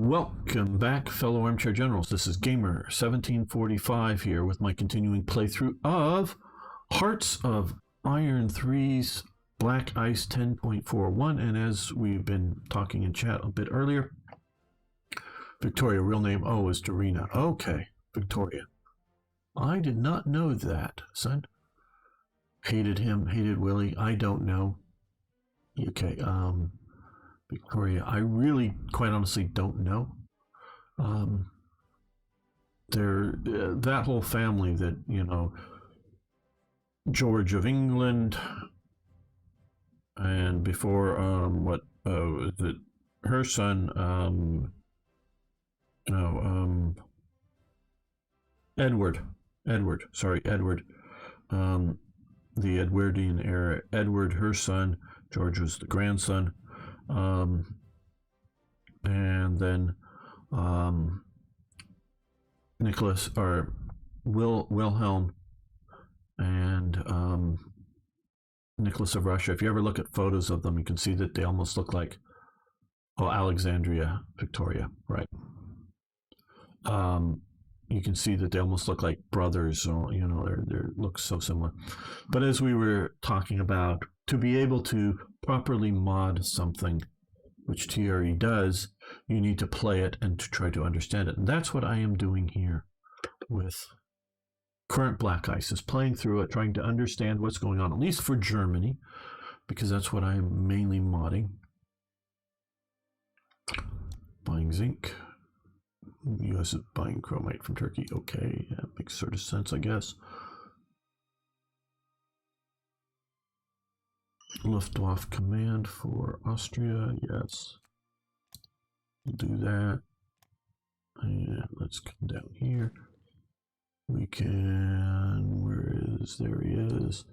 Welcome back, fellow armchair generals. This is Gamer 1745 here with my continuing playthrough of Hearts of Iron 3's Black Ice 10.41. And as we've been talking in chat a bit earlier, Victoria, real name, is Dorina. Okay, Victoria. I did not know that, son. Hated him, hated Willie. I don't know. Okay, Victoria, I really, quite honestly, don't know. That whole family that, George of England, and before, her son, Edward, the Edwardian era, Edward, her son, George was the grandson, and then Nicholas, or Wilhelm, and Nicholas of Russia. If you ever look at photos of them, you can see that they almost look like, Alexandria, Victoria, right? You can see that they almost look like brothers, or they look so similar. But as we were talking about, to be able to properly mod something, which TRE does, you need to play it and to try to understand it. And that's what I am doing here with current Black Ice, is playing through it, trying to understand what's going on, at least for Germany, because that's what I'm mainly modding. Buying zinc. U.S. is buying chromite from Turkey. Okay, that makes sort of sense, I guess. Luftwaffe command for Austria, yes. We'll do that. And let's come down here. We can, there he is.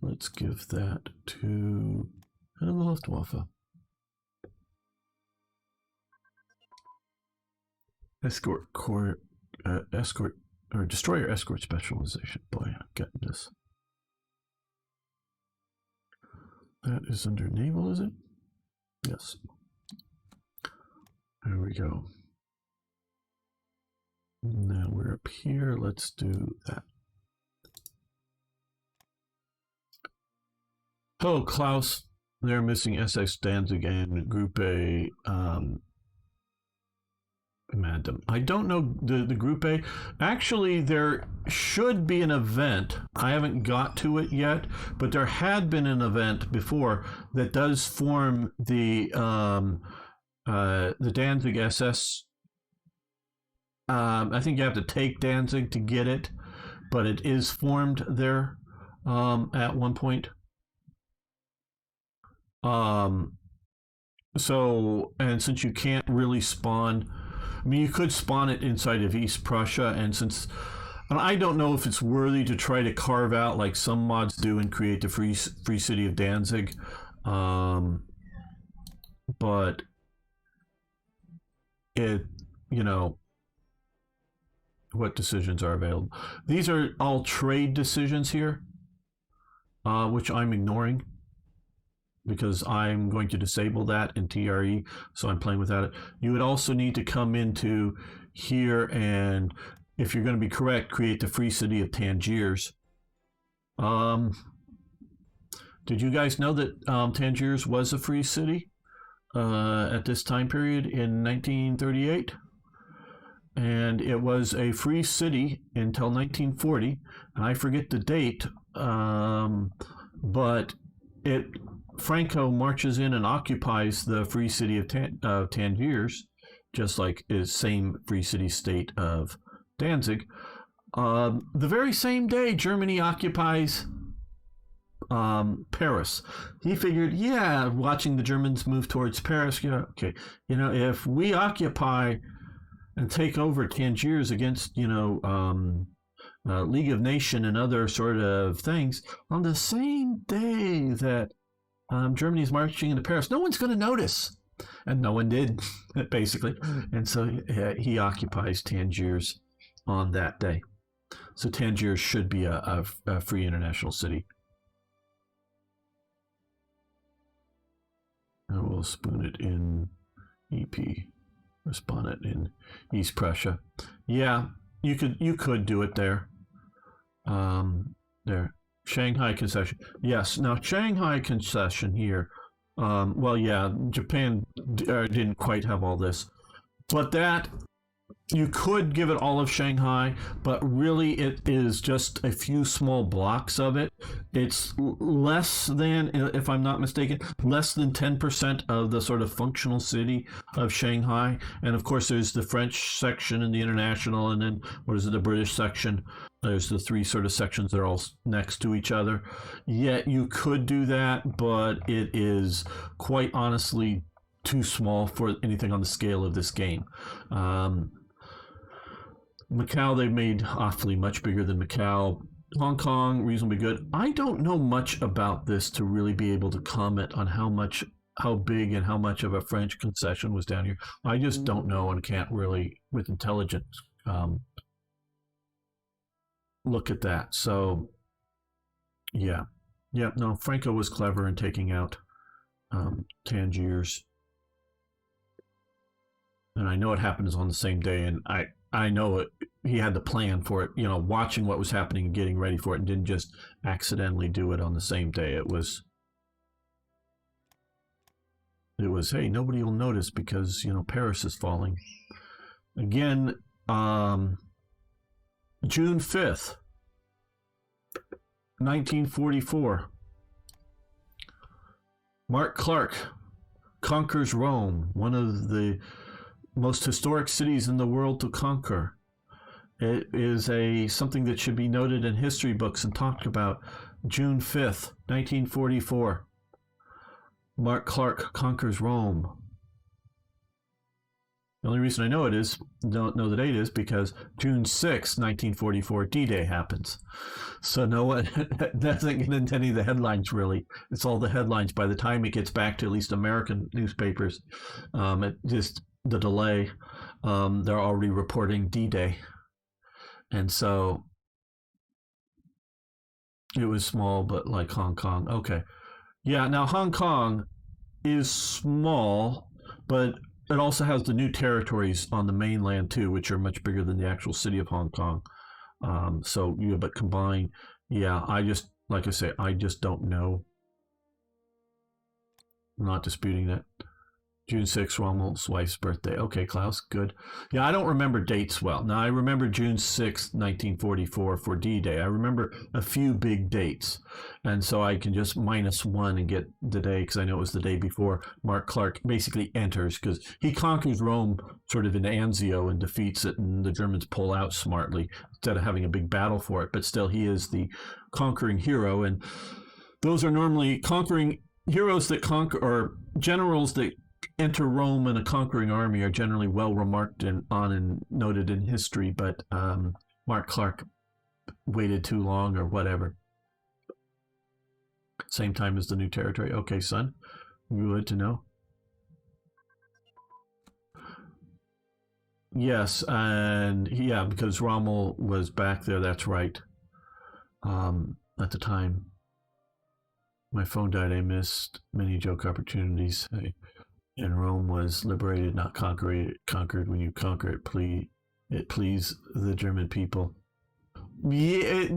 Let's give that to the Luftwaffe. Escort or destroyer escort specialization. Boy, I'm getting this. That is under naval, is it? Yes. There we go. Now we're up here. Let's do that. Oh, Klaus. They're missing SX Danzig and Group A. Madam, I don't know the Group A. Actually, there should be an event. I haven't got to it yet, but there had been an event before that does form the Danzig SS. I think you have to take Danzig to get it, but it is formed there at one point. So, and since you can't really spawn, I mean, you could spawn it inside of East Prussia, and I don't know if it's worthy to try to carve out like some mods do and create the free city of Danzig, but it, what decisions are available? These are all trade decisions here, which I'm ignoring, because I'm going to disable that in TRE, so I'm playing without it. You would also need to come into here and, if you're going to be correct, create the free city of Tangiers. Did you guys know that Tangiers was a free city at this time period in 1938? And it was a free city until 1940, and I forget the date, but Franco marches in and occupies the free city of Tangiers, just like his same free city state of Danzig. The very same day Germany occupies Paris. He figured, watching the Germans move towards Paris, if we occupy and take over Tangiers against, League of Nations and other sort of things, on the same day that Germany is marching into Paris, no one's going to notice. And no one did, basically. And so he occupies Tangiers on that day. So Tangiers should be a free international city. And we'll spoon it in EP. correspondent in East Prussia. Yeah, you could do it there. There, Shanghai Concession. Yes. Now Shanghai Concession here. Well, yeah, Japan didn't quite have all this, but that you could give it all of Shanghai, but really it is just a few small blocks of it. It's less than, if I'm not mistaken, less than 10% of the sort of functional city of Shanghai. And of course, there's the French section and the international, and then what is it, the British section. There's the three sort of sections that are all next to each other. Yet you could do that, but it is quite honestly too small for anything on the scale of this game. Macau, they've made awfully much bigger than Macau. Hong Kong, reasonably good. I don't know much about this to really be able to comment on how big and how much of a French concession was down here. I just don't know and can't really, with intelligence, look at that. So, yeah. Yeah, no, Franco was clever in taking out Tangiers. And I know it happens on the same day, and I know it, he had the plan for it, watching what was happening and getting ready for it, and didn't just accidentally do it on the same day. It was, hey, nobody will notice because, Paris is falling. Again, June 5th, 1944. Mark Clark conquers Rome, one of the most historic cities in the world to conquer. It is something that should be noted in history books and talked about. June 5th, 1944. Mark Clark conquers Rome. The only reason I don't know the date is because June 6th, 1944, D-Day happens. So no one doesn't get into any of the headlines, really. It's all the headlines. By the time it gets back to at least American newspapers, the delay, they're already reporting D-Day. And so it was small, but like Hong Kong. Okay. Yeah, now Hong Kong is small, but it also has the new territories on the mainland too, which are much bigger than the actual city of Hong Kong. But combined, yeah, I just don't know. I'm not disputing that. June 6th, Rommel's wife's birthday. Okay, Klaus, good. Yeah, I don't remember dates well. Now, I remember June 6th, 1944 for D-Day. I remember a few big dates. And so I can just -1 and get the day, because I know it was the day before Mark Clark basically enters, because he conquers Rome sort of in Anzio and defeats it, and the Germans pull out smartly instead of having a big battle for it. But still, he is the conquering hero. And those are normally conquering heroes that conquer, or generals that enter Rome in a conquering army are generally well remarked on and noted in history, but Mark Clark waited too long or whatever. Same time as the new territory. Okay, son, good to know. Yes, and yeah, because Rommel was back there, that's right. At the time my phone died, I missed many joke opportunities. And Rome was liberated, not conquered. When you conquer it, it please the German people. Yeah,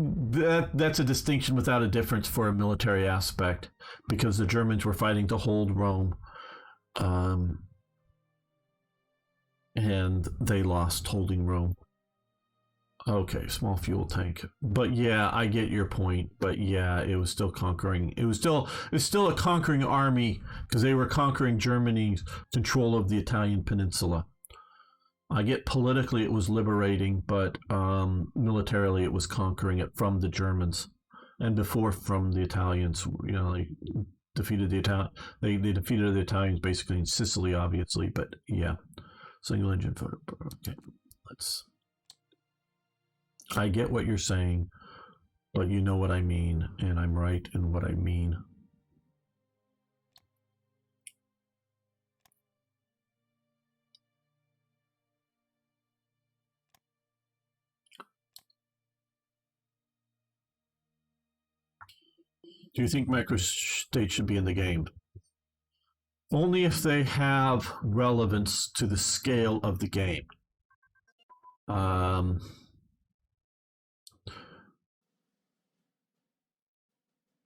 that's a distinction without a difference for a military aspect, because the Germans were fighting to hold Rome, and they lost holding Rome. Okay, small fuel tank. But yeah, I get your point. But yeah, it was still conquering. It's still a conquering army, because they were conquering Germany's control of the Italian peninsula. I get politically it was liberating, but militarily it was conquering it from the Germans, and before from the Italians. They defeated they defeated the Italians basically in Sicily, obviously. But yeah, single engine photo. Okay, I get what you're saying, but you know what I mean, and I'm right in what I mean. Do you think microstates should be in the game? Only if they have relevance to the scale of the game.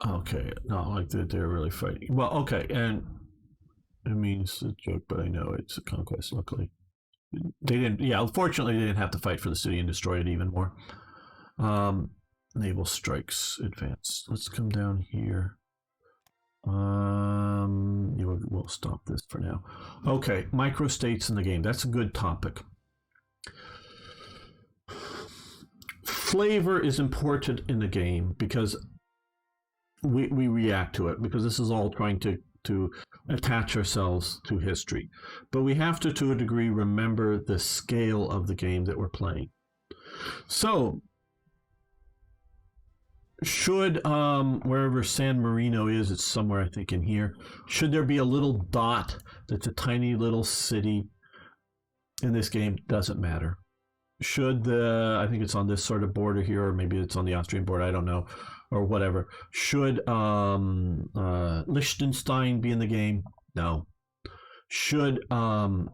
Okay, not like they're really fighting. Well, okay, and it means a joke, but I know it's a conquest. Luckily, they didn't. Yeah, unfortunately, they didn't have to fight for the city and destroy it even more. Naval strikes advance. Let's come down here. We'll stop this for now. Okay, microstates in the game. That's a good topic. Flavor is important in the game because we react to it, because this is all trying to attach ourselves to history. But we have to a degree, remember the scale of the game that we're playing. So, should, wherever San Marino is, it's somewhere I think in here, should there be a little dot that's a tiny little city in this game? Doesn't matter. Should I think it's on this sort of border here, or maybe it's on the Austrian border, I don't know, or whatever. Should Liechtenstein be in the game? No. Should Andorra,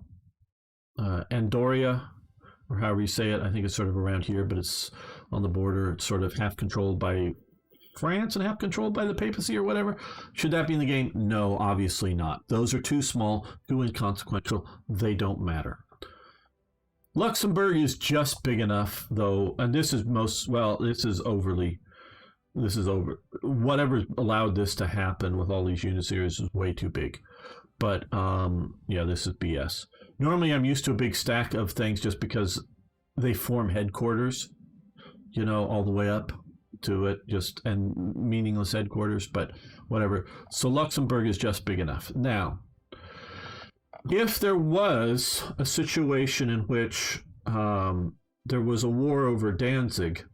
or however you say it, I think it's sort of around here, but it's on the border. It's sort of half controlled by France and half controlled by the papacy or whatever. Should that be in the game? No, obviously not. Those are too small, too inconsequential. They don't matter. Luxembourg is just big enough, though, and this is over. Whatever allowed this to happen with all these unit series is way too big. But, yeah, this is BS. Normally, I'm used to a big stack of things just because they form headquarters, all the way up to it, and meaningless headquarters, but whatever. So Luxembourg is just big enough. Now, if there was a situation in which there was a war over Danzig,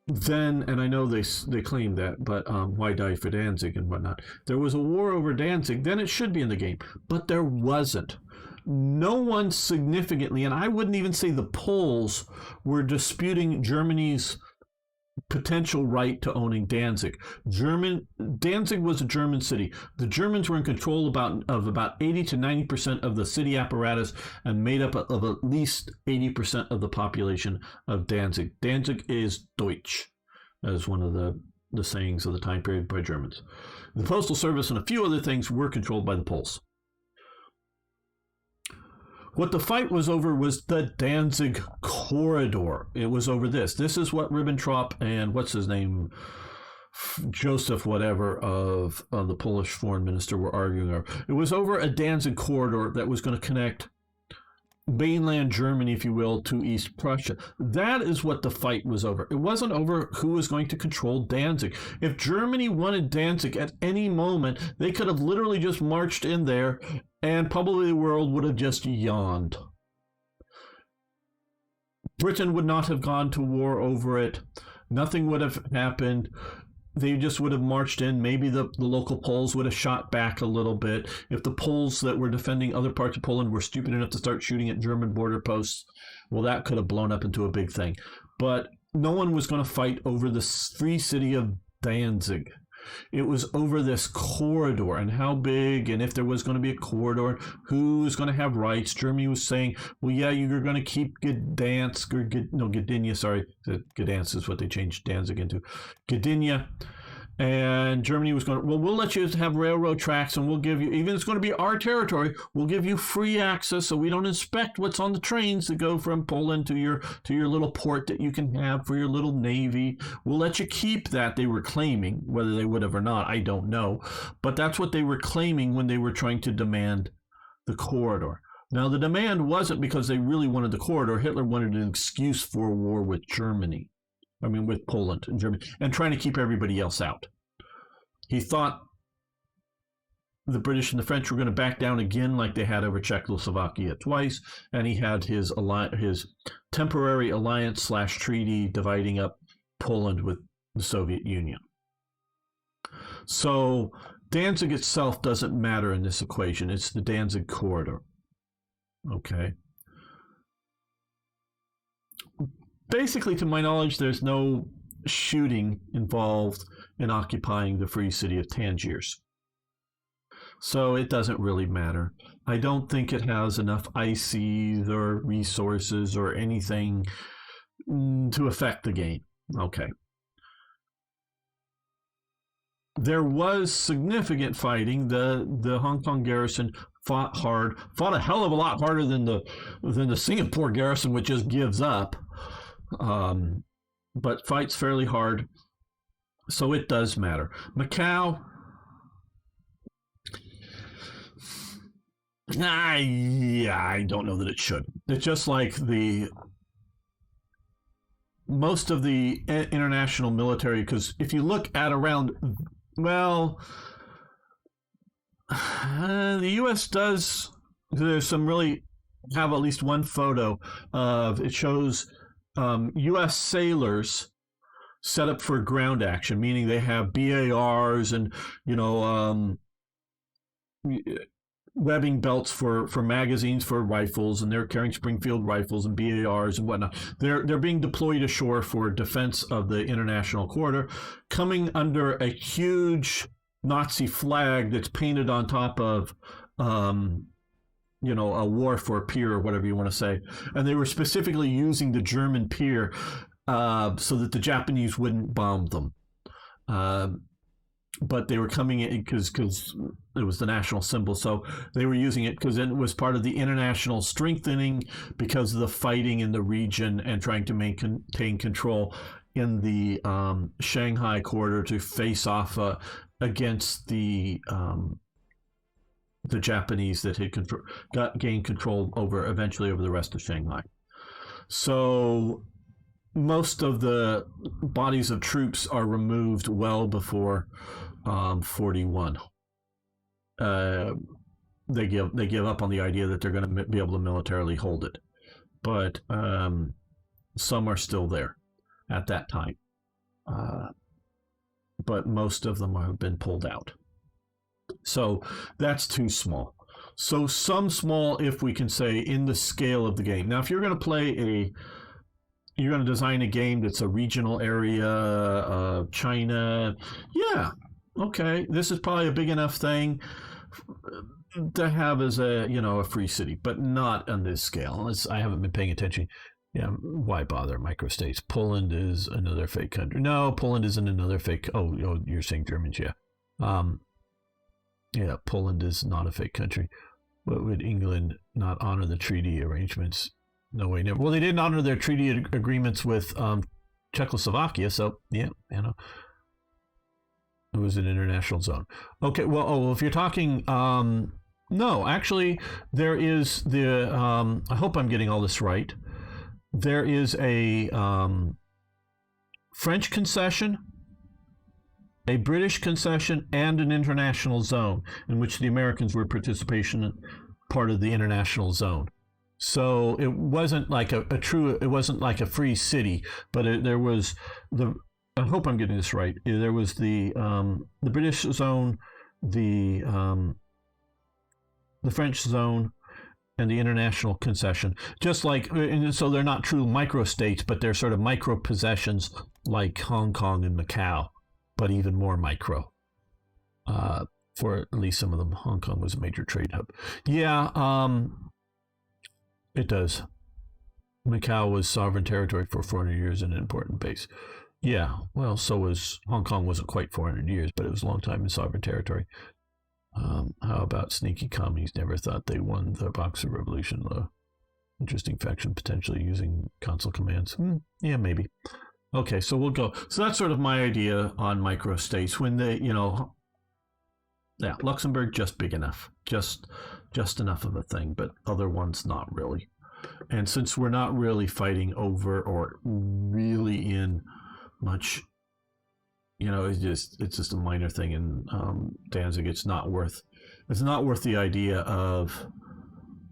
then, and I know they claim that, but why die for Danzig and whatnot? There was a war over Danzig, then it should be in the game. But there wasn't. No one significantly, and I wouldn't even say the Poles were disputing Germany's potential right to owning Danzig. Danzig was a German city. The Germans were in control of about 80 to 90% of the city apparatus and made up of at least 80% of the population of Danzig. Danzig is Deutsch, as one of the sayings of the time period by Germans. The Postal Service and a few other things were controlled by the Poles. What the fight was over was the Danzig corridor. It was over this. This is what Ribbentrop and what's his name, Joseph whatever of the Polish foreign minister were arguing over. It was over a Danzig corridor that was going to connect mainland Germany, if you will, to East Prussia. That is what the fight was over. It wasn't over who was going to control Danzig. If Germany wanted Danzig at any moment, they could have literally just marched in there and probably the world would have just yawned. Britain would not have gone to war over it. Nothing would have happened. They just would have marched in. Maybe the local Poles would have shot back a little bit. If the Poles that were defending other parts of Poland were stupid enough to start shooting at German border posts, well, that could have blown up into a big thing. But no one was going to fight over the free city of Danzig. It was over this corridor and how big, and if there was going to be a corridor, who was going to have rights. Germany was saying, well, yeah, you're going to keep Gdansk, or Gdynia, sorry. Gdansk is what they changed Danzig into. Gdynia. And Germany was going, well, we'll let you have railroad tracks, and we'll give you, even it's going to be our territory, we'll give you free access so we don't inspect what's on the trains that go from Poland to your little port that you can have for your little navy. We'll let you keep that, they were claiming. Whether they would have or not, I don't know. But that's what they were claiming when they were trying to demand the corridor. Now, the demand wasn't because they really wanted the corridor. Hitler wanted an excuse for a war with Germany. With Poland and Germany, and trying to keep everybody else out. He thought the British and the French were going to back down again like they had over Czechoslovakia twice, and he had his temporary alliance/treaty dividing up Poland with the Soviet Union. So Danzig itself doesn't matter in this equation. It's the Danzig corridor. Okay. Basically, to my knowledge, there's no shooting involved in occupying the free city of Tangiers. So it doesn't really matter. I don't think it has enough ICs or resources or anything to affect the game. Okay. There was significant fighting. The Hong Kong garrison fought hard, fought a hell of a lot harder than the Singapore garrison, which just gives up. But fights fairly hard, so it does matter. Macau, yeah, I don't know that it should. It's just like the most of the international military, because if you look at around, well, the U.S. does. There's some really have at least one photo of it shows U.S. sailors set up for ground action, meaning they have BARs and webbing belts for magazines for rifles, and they're carrying Springfield rifles and BARs and whatnot. They're being deployed ashore for defense of the international corridor, coming under a huge Nazi flag that's painted on top of a wharf or pier or whatever you want to say. And they were specifically using the German pier so that the Japanese wouldn't bomb them. But they were coming in because it was the national symbol. So they were using it because it was part of the international strengthening because of the fighting in the region and trying to maintain control in the Shanghai corridor to face off against the Japanese that had gained control eventually over the rest of Shanghai. So most of the bodies of troops are removed well before 41. They give up on the idea that they're going to be able to militarily hold it, but some are still there at that time. But most of them have been pulled out. So that's too small. So some small, if we can say, in the scale of the game. Now, if you're going to you're going to design a game that's a regional area of China, yeah, okay, this is probably a big enough thing to have as a free city, but not on this scale. I haven't been paying attention. Yeah, why bother microstates? Poland is another fake country. No, Poland isn't another fake. Oh, you're saying Germans, yeah. Yeah, Poland is not a fake country. But would England not honor the treaty arrangements? No way, never. Well, they didn't honor their treaty agreements with Czechoslovakia, so yeah, it was an international zone. Okay, well, if you're talking, no, actually, there is I hope I'm getting all this right. There is a French concession, a British concession, and an international zone in which the Americans were part of the international zone. So it wasn't like it wasn't like a free city, but there was I hope I'm getting this right. There was the British zone, the French zone, and the international concession. Just like, and so they're not true microstates, but they're sort of micro possessions like Hong Kong and Macau, but even more micro. For at least some of them, Hong Kong was a major trade hub. Yeah, it does. Macau was sovereign territory for 400 years and an important base. Yeah, well, so was Hong Kong. Wasn't quite 400 years, but it was a long time in sovereign territory. How about sneaky commies never thought they won the Boxer Revolution? Interesting faction potentially using console commands. Yeah, maybe. Okay, so we'll go. So that's sort of my idea on microstates. When they, yeah, Luxembourg just big enough, just enough of a thing, but other ones not really. And since we're not really fighting over or really in much, it's just a minor thing in Danzig. It's not worth the idea of,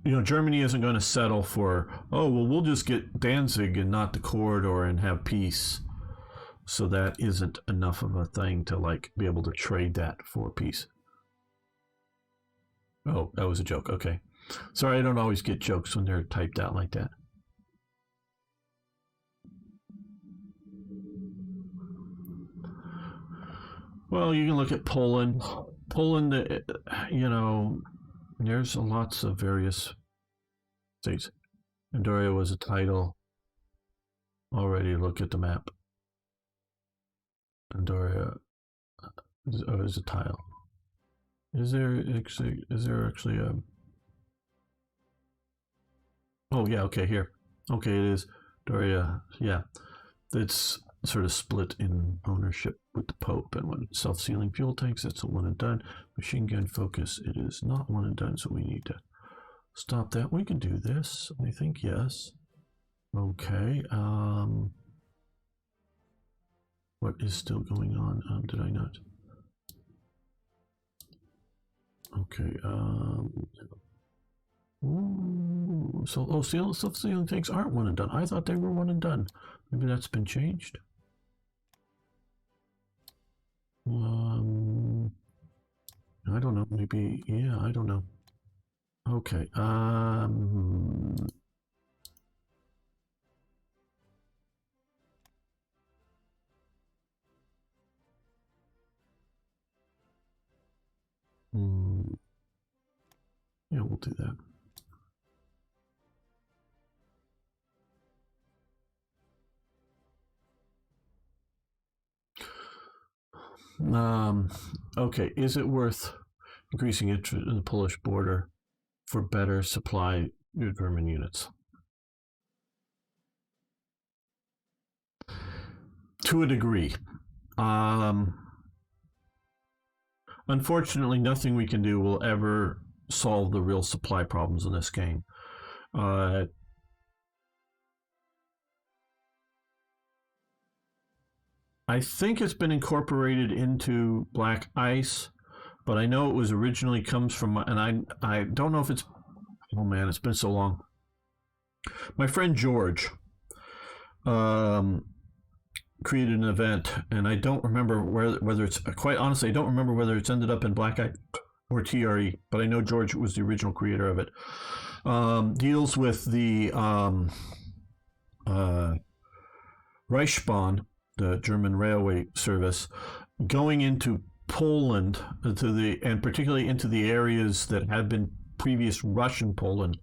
Germany isn't going to settle for, we'll just get Danzig and not the corridor and have peace. So that isn't enough of a thing to be able to trade that for peace. Oh, that was a joke. Okay. Sorry, I don't always get jokes when they're typed out like that. Well, you can look at Poland. Poland, there's lots of various states. Andoria was a title. Already look at the map. Andoria is a tile. Is there actually a... Oh yeah, okay, here. Okay, it is. Doria, yeah. It's sort of split in ownership with the Pope, and when self-sealing fuel tanks, that's a one and done. Machine gun focus, it is not one and done, so we need to stop that. We can do this, I think, yes. Okay, what is still going on? Did I not? Okay, self-sealing tanks aren't one and done. I thought they were one and done. Maybe that's been changed. I don't know. Maybe, yeah, I don't know. Okay. Yeah, we'll do that. Okay, is it worth increasing interest in the Polish border for better supply of German units? To a degree. Unfortunately, nothing we can do will ever solve the real supply problems in this game. I think it's been incorporated into Black Ice, but I know it was originally comes from, and I don't know if it's, oh man, it's been so long. My friend George created an event, and I don't remember whether it's, quite honestly, I don't remember whether it's ended up in Black Ice or TRE, but I know George was the original creator of it. Deals with the Reichsbahn, the German railway service, going into Poland, and particularly into the areas that had been previous Russian Poland,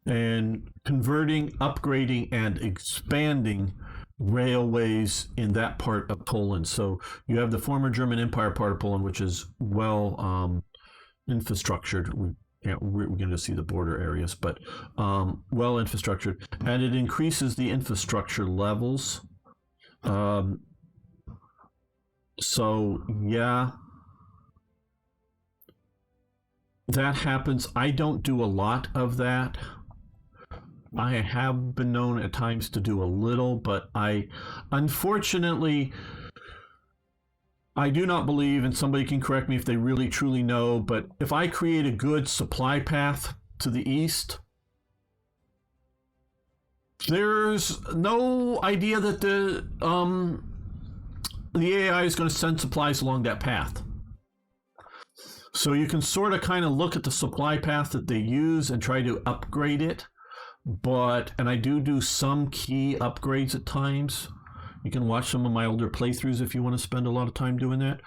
and converting, upgrading, and expanding railways in that part of Poland. So you have the former German Empire part of Poland, which is well infrastructured. We're going to see the border areas, but well infrastructured, and it increases the infrastructure levels. So yeah, that happens. I don't do a lot of that. I have been known at times to do a little, but unfortunately, I do not believe, and somebody can correct me if they really truly know, but if I create a good supply path to the east, there's no idea that the AI is going to send supplies along that path. So you can sort of kind of look at the supply path that they use and try to upgrade it. And I do some key upgrades at times. You can watch some of my older playthroughs if you want to spend a lot of time doing that.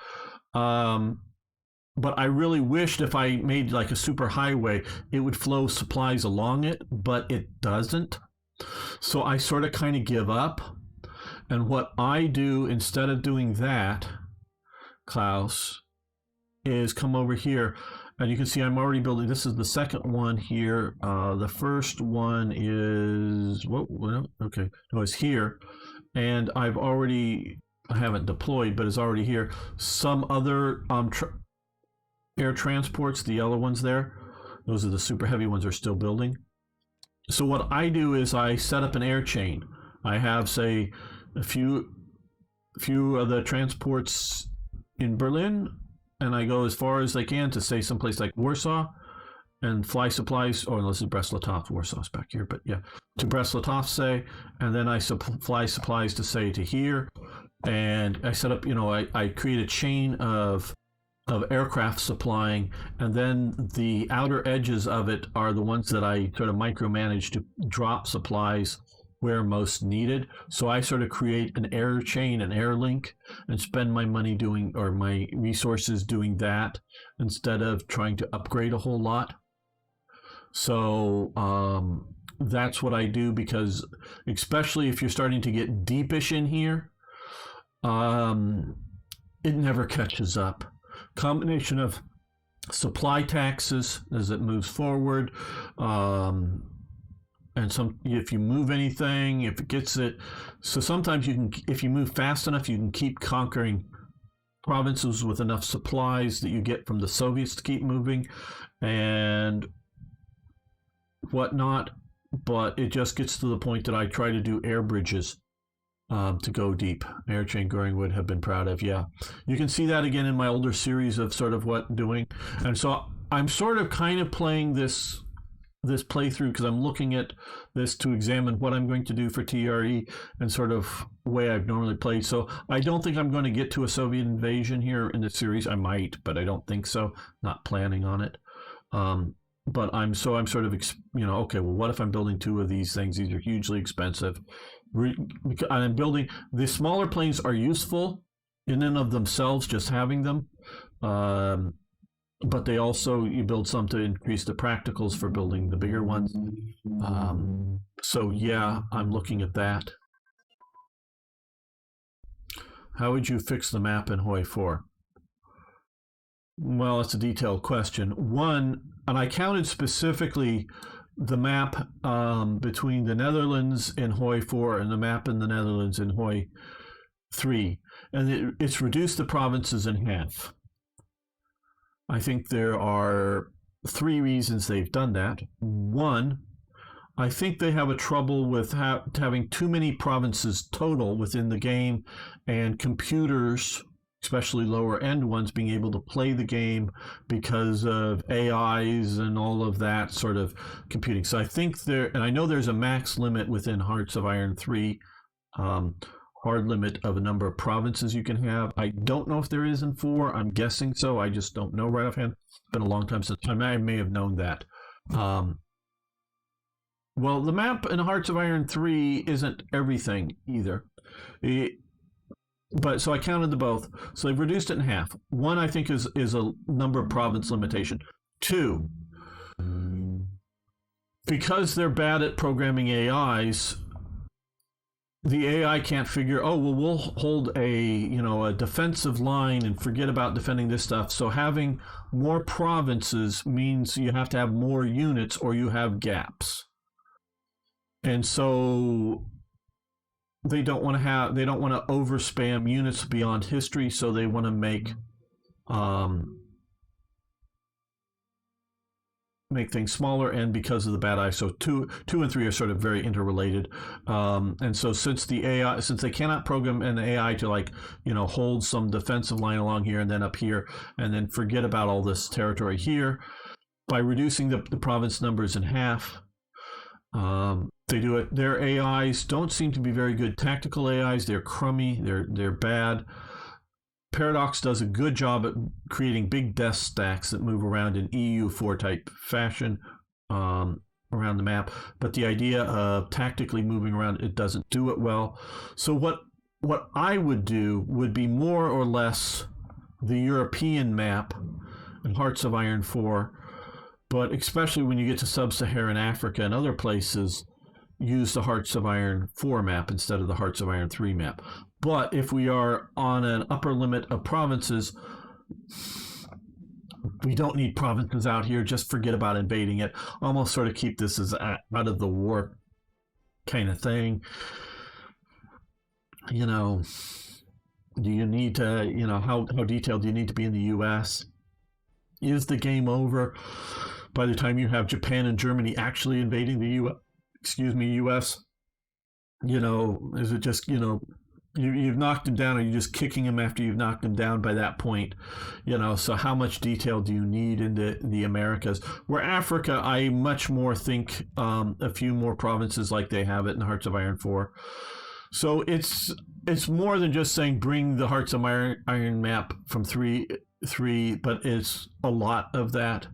But I really wished if I made like a super highway, it would flow supplies along it, but it doesn't. So I sort of kind of give up. And what I do instead of doing that, Klaus, is come over here. And you can see I'm already building. This is the second one here. The first one is, it's here. And I haven't deployed, but it's already here. Some other air transports, the yellow ones there, those are the super heavy ones, are still building. So what I do is I set up an air chain. I have, say, a few of the transports in Berlin, and I go as far as I can to, say, someplace like Warsaw, and fly supplies, or unless it's Brest-Litovsk, Warsaw's back here, but yeah, to Brest-Litovsk, say, and then I fly supplies to, say, to here, and I set up, I create a chain of aircraft supplying, and then the outer edges of it are the ones that I sort of micromanage to drop supplies where most needed. So I sort of create an air chain, an air link, and spend my money doing, or my resources doing that, instead of trying to upgrade a whole lot. So that's what I do, because especially if you're starting to get deepish in here, it never catches up. Combination of supply taxes as it moves forward, and some, if you move anything, if it gets it, so sometimes you can, if you move fast enough, you can keep conquering provinces with enough supplies that you get from the Soviets to keep moving and whatnot. But it just gets to the point that I try to do air bridges to go deep. Air chain growing would have been proud of. Yeah, you can see that again in my older series of sort of what doing. And so I'm sort of kind of playing this playthrough because I'm looking at this to examine what I'm going to do for TRE and sort of way I've normally played. So I don't think I'm going to get to a Soviet invasion here in the series. I might, but I don't think so. Not planning on it. But I'm sort of, okay, well, what if I'm building 2 of these things? These are hugely expensive. I'm building, the smaller planes are useful in and of themselves, just having them. But they also, you build some to increase the practicals for building the bigger ones. So yeah, I'm looking at that. How would you fix the map in Hoi 4? Well, it's a detailed question. One, and I counted specifically the map between the Netherlands in Hoi 4 and the map in the Netherlands in Hoi 3. And it's reduced the provinces in half. I think there are 3 reasons they've done that. One, I think they have a trouble with having too many provinces total within the game, and computers, especially lower end ones, being able to play the game because of AIs and all of that sort of computing. So I think and I know there's a max limit within Hearts of Iron 3, hard limit of a number of provinces you can have. I don't know if there is in 4. I'm guessing so. I just don't know right offhand. It's been a long time since I may have known that. Well, the map in Hearts of Iron 3 isn't everything either. But so I counted the both. So they've reduced it in half. One, I think, is a number of province limitation. 2, because they're bad at programming AIs, the AI can't figure, we'll hold a defensive line and forget about defending this stuff. So having more provinces means you have to have more units or you have gaps. And so they don't want to overspam units beyond history, so they want to make things smaller, and because of the bad ISO, 2 and 3 are sort of very interrelated. And so since they cannot program an AI to hold some defensive line along here and then up here and then forget about all this territory here, by reducing the province numbers in half, they do it. Their AIs don't seem to be very good tactical AIs. They're crummy. They're bad. Paradox does a good job at creating big death stacks that move around in EU4 type fashion around the map. But the idea of tactically moving around, it doesn't do it well. So what I would do would be more or less the European map in Hearts of Iron 4, but especially when you get to sub-Saharan Africa and other places, use the Hearts of Iron 4 map instead of the Hearts of Iron 3 map. But if we are on an upper limit of provinces, we don't need provinces out here. Just forget about invading it. Almost sort of keep this as out of the war kind of thing. Do you need to, how detailed do you need to be in the U.S.? Is the game over by the time you have Japan and Germany actually invading the U.S.? Is it just, you've knocked them down, or you're just kicking them after you've knocked them down by that point? So how much detail do you need in the Americas? Where Africa, I much more think a few more provinces like they have it in Hearts of Iron 4. So it's more than just saying bring the Hearts of Iron map from 3, but it's a lot of that.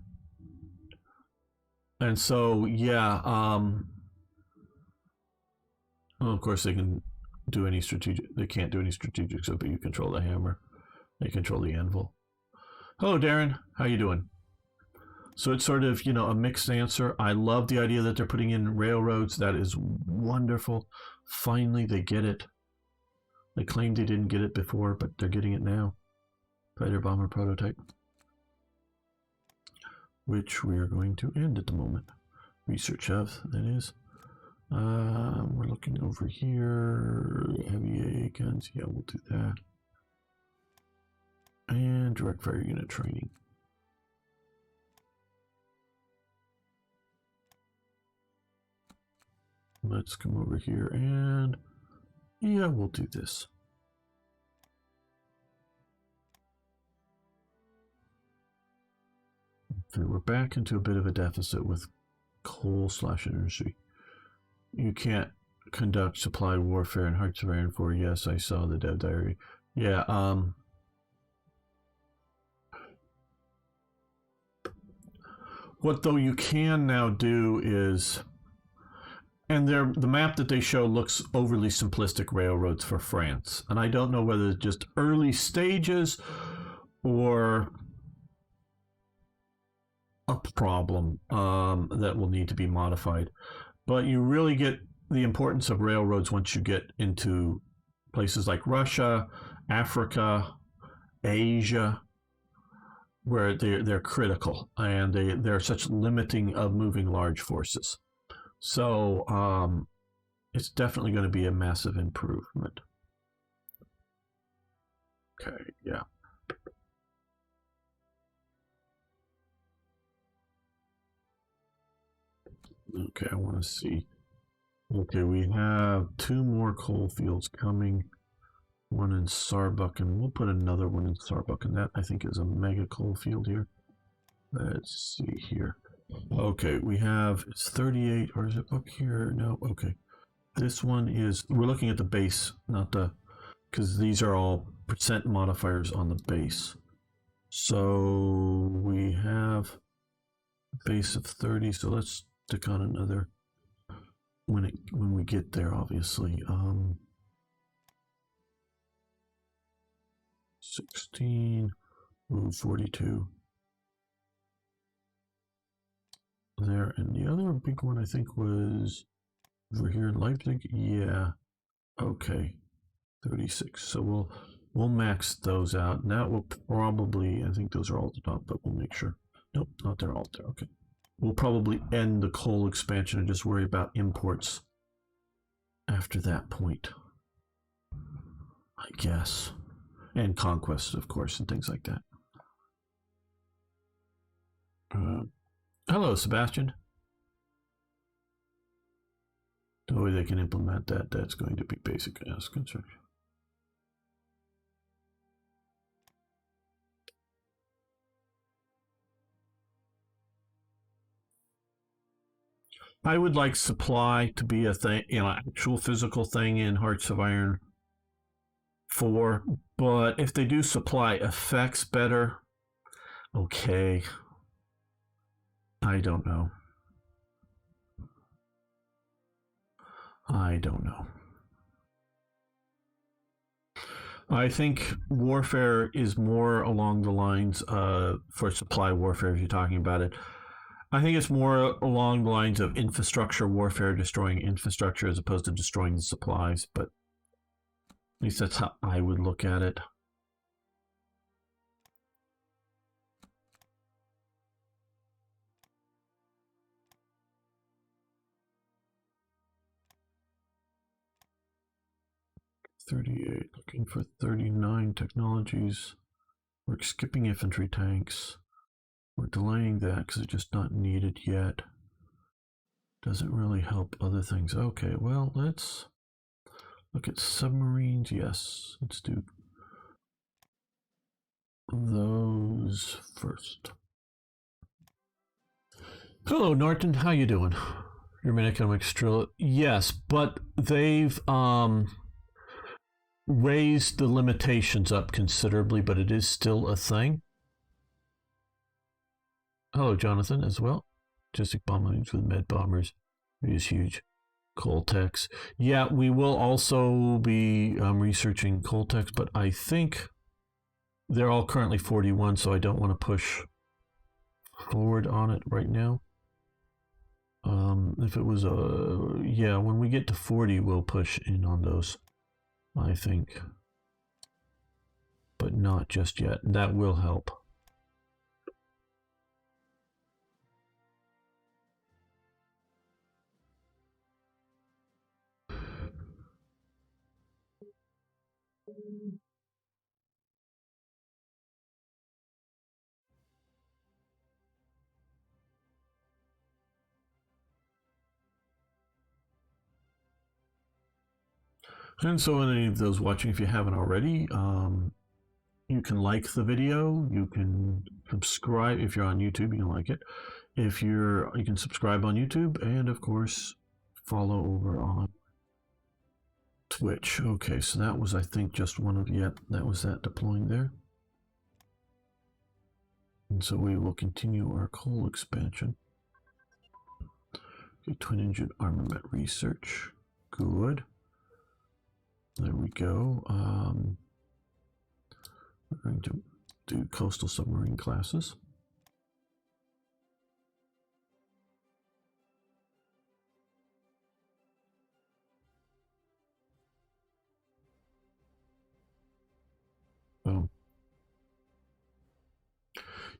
And so, yeah, Well, of course, they can do any strategic. They can't do any strategic, so but you control the hammer. They control the anvil. Hello, Darren. How you doing? So it's sort of, a mixed answer. I love the idea that they're putting in railroads. That is wonderful. Finally, they get it. They claimed they didn't get it before, but they're getting it now. Fighter bomber prototype, which we are going to end at the moment. Research of, that is. We're looking over here. Heavy A guns. Yeah, we'll do that. And direct fire unit training. Let's come over here and yeah, we'll do this. Okay, we're back into a bit of a deficit with coal/energy. You can't conduct supply warfare in Hearts of Iron 4. Yes, I saw the dev diary. Yeah, what though you can now do is, and the map that they show looks overly simplistic railroads for France. And I don't know whether it's just early stages or a problem that will need to be modified. But you really get the importance of railroads once you get into places like Russia, Africa, Asia, where they're critical and they're such limiting of moving large forces. So it's definitely going to be a massive improvement. Okay, yeah. Okay, I want to see. Okay, we have 2 more coal fields coming. One in Saarbrücken. We'll put another one in Saarbrücken. That, I think, is a mega coal field here. Let's see here. Okay, we have, it's 38, or is it up here? No, okay. This one is, we're looking at the base, not the, because these are all percent modifiers on the base. So we have a base of 30, so let's stick on another when we get there, obviously. 16, ooh, 42. There, and the other big one I think was over here in Leipzig. Yeah, okay, 36. So we'll max those out, and that will probably, I think those are all at the top, but we'll make sure. Nope, not there, all there. Okay, we'll probably end the coal expansion and just worry about imports after that point, I guess, and conquests, of course, and things like that. Hello, Sebastian. The way they can implement that, that's going to be basic as construction. I would like supply to be a thing, actual physical thing in Hearts of Iron 4. But if they do supply effects better, okay. I don't know. I don't know. I think warfare is more along the lines for supply warfare, if you're talking about it. I think it's more along the lines of infrastructure warfare, destroying infrastructure as opposed to destroying the supplies. But at least that's how I would look at it. $38, looking for 39 technologies. We're skipping infantry tanks. We're delaying that because it's just not needed yet. Doesn't really help other things. Okay, well, let's look at submarines. Yes, let's do those first. Hello, Norton. How you doing? Your economic drill. Yes, but they've raised the limitations up considerably, but it is still a thing. Hello, Jonathan, as well. Logistic bombings with med bombers is huge. Coltex. Yeah, we will also be researching Coltex, but I think they're all currently 41, so I don't want to push forward on it right now. If it was yeah, when we get to 40, we'll push in on those, I think. But not just yet. That will help. And so, any of those watching, if you haven't already, you can like the video. You can subscribe if you're on YouTube. You can like it. If you can subscribe on YouTube, and of course, follow over on Twitch. Okay, so that was, I think, just one of that was that deploying there. And so we will continue our coal expansion. Okay, twin engine armament research. Good. There we go. We're going to do coastal submarine classes. Boom.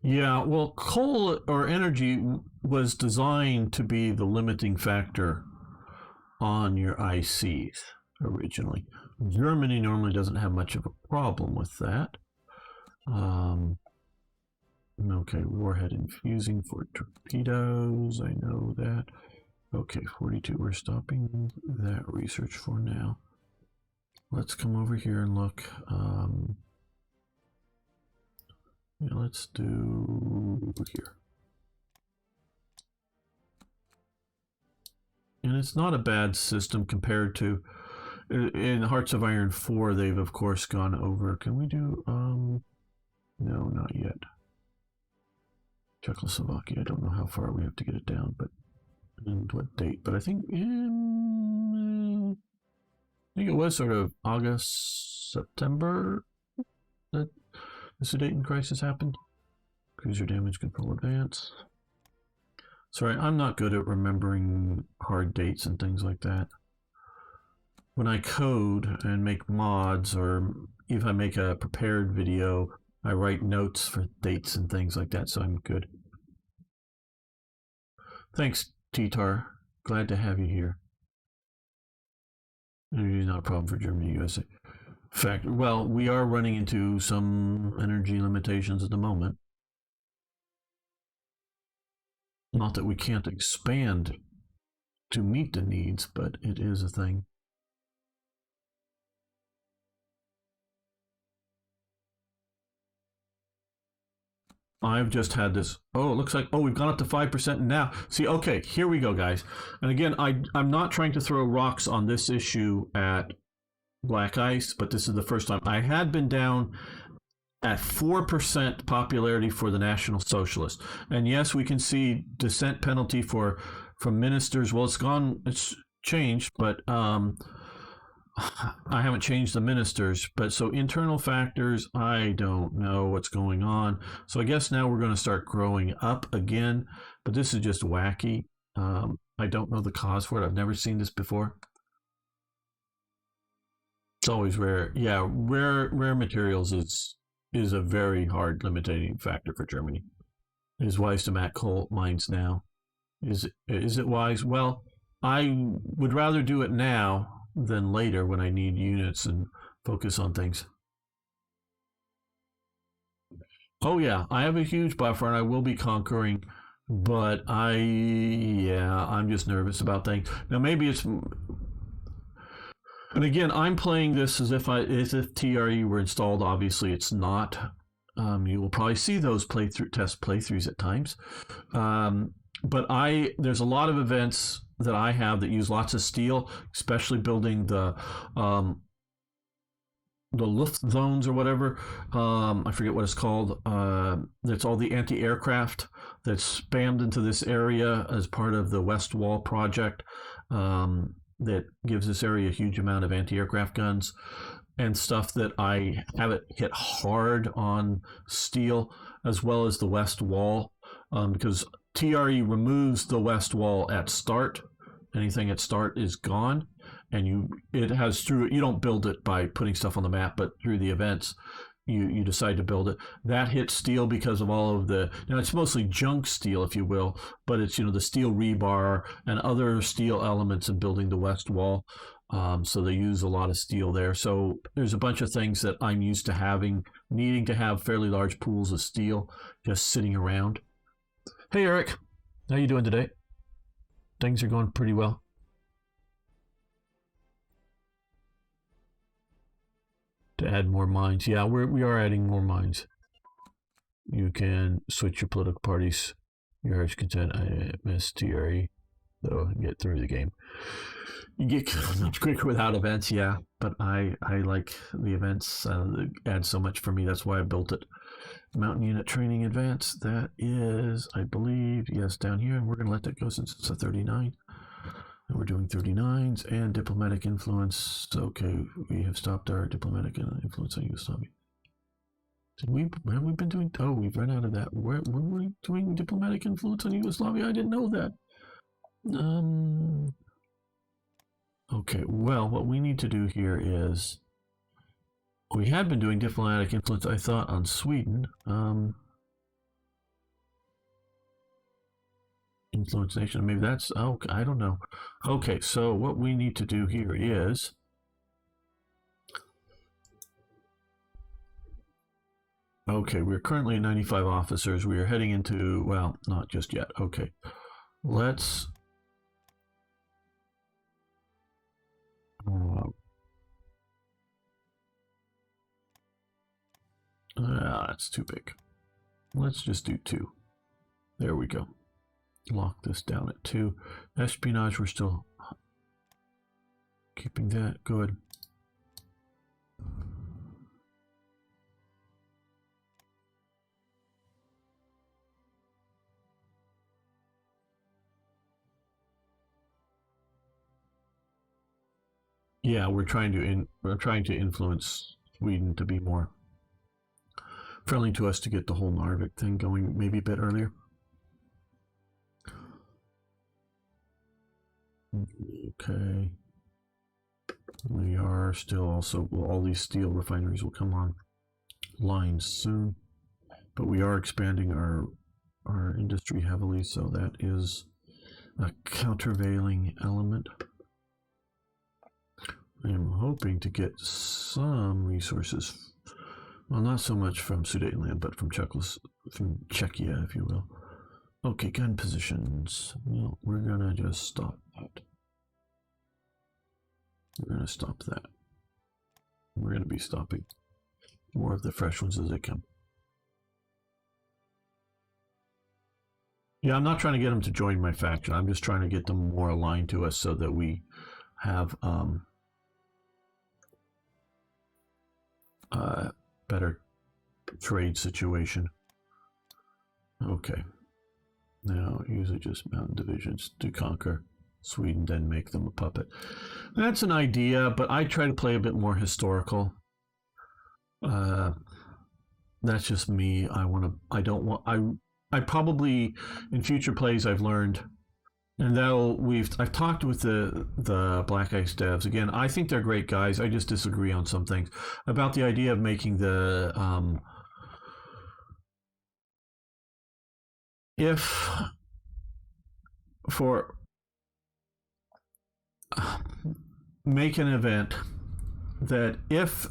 Yeah, well, coal or energy was designed to be the limiting factor on your ICs originally. Germany normally doesn't have much of a problem with that. Okay, warhead infusing for torpedoes, I know that. Okay, 42, we're stopping that research for now. Let's come over here and look. Yeah, let's do here. And it's not a bad system compared to, in Hearts of Iron 4, they've of course gone over. Can we do, no, not yet. Czechoslovakia, I don't know how far we have to get it down, but, and what date, but I think it was sort of August, September that the Sudeten crisis happened. Cruiser damage control advance. Sorry, I'm not good at remembering hard dates and things like that. When I code and make mods, or if I make a prepared video, I write notes for dates and things like that, so I'm good. Thanks, T-Tar. Glad to have you here. Energy is not a problem for Germany, USA. Fact, well, we are running into some energy limitations at the moment. Not that we can't expand to meet the needs, but it is a thing. I've just had this. Oh, it looks like, oh, we've gone up to 5% now. See, okay, here we go, guys. And again, I'm not trying to throw rocks on this issue at Black Ice, but this is the first time. I had been down at 4% popularity for the National Socialists. And yes, we can see dissent penalty from ministers. Well, it's changed, but I haven't changed the ministers. But so internal factors, I don't know what's going on. So I guess now we're going to start growing up again, but this is just wacky. I don't know the cause for it. I've never seen this before. It's always rare. Yeah, rare materials is a very hard limiting factor for Germany. It is wise to mat coal mines now. Is it wise? Well, I would rather do it now than later when I need units and focus on things. Oh yeah, I have a huge buffer and I will be conquering, but I'm just nervous about things. Now maybe it's, and again, I'm playing this as if TRE were installed. Obviously, it's not. You will probably see those test playthroughs at times. But there's a lot of events that I have that use lots of steel, especially building the Luft zones or whatever. I forget what it's called. That's all the anti-aircraft that's spammed into this area as part of the West Wall project. that gives this area a huge amount of anti-aircraft guns and stuff that I haven't hit hard on steel, as well as the west wall, because TRE removes the west wall at start. Anything at start is gone, and it has through. You don't build it by putting stuff on the map, but through the events, you decide to build it. That hits steel because of all of it's mostly junk steel, if you will, but it's the steel rebar and other steel elements in building the west wall. So they use a lot of steel there. So there's a bunch of things that I'm used to needing to have fairly large pools of steel just sitting around. Hey Eric, how you doing today? Things are going pretty well. To add more mines. Yeah, we are adding more mines. You can switch your political parties. Your heart's content. I miss TRE, though. Get through the game. You get much quicker without events, yeah. But I like the events. They add so much for me. That's why I built it. Mountain Unit Training Advance. That is, I believe, yes, down here. And we're going to let that go since it's a 39. And we're doing 39s and diplomatic influence. Okay, we have stopped our diplomatic influence on Yugoslavia. Have we been doing? Oh, we've run out of that. Were we doing diplomatic influence on Yugoslavia? I didn't know that. Okay, well, what we need to do here is we had been doing diplomatic influence, I thought, on Sweden. Influence nation. Maybe that's, I don't know. Okay, so what we need to do here is we're currently 95 officers. We are heading into, well, not just yet. Okay, let's that's too big. Let's just do 2. There we go. Lock this down at 2. Espionage, we're still keeping that good. Yeah, we're trying to influence Sweden to be more friendly to us to get the whole Narvik thing going maybe a bit earlier. Okay. We are still also, all these steel refineries will come on line soon, but we are expanding our industry heavily, so that is a countervailing element. I am hoping to get some resources, well, not so much from Sudetenland, but from Czechia, if you will. Okay, gun positions. Well, we're gonna just stop that. We're gonna stop that. We're gonna be stopping more of the fresh ones as they come. Yeah, I'm not trying to get them to join my faction. I'm just trying to get them more aligned to us so that we have better trade situation. Okay. Now, usually just mountain divisions to conquer Sweden, then make them a puppet. That's an idea, but I try to play a bit more historical. That's just me. I probably, in future plays, I've learned, and I've talked with the Black Ice devs. Again, I think they're great guys. I just disagree on some things about the idea of making make an event that if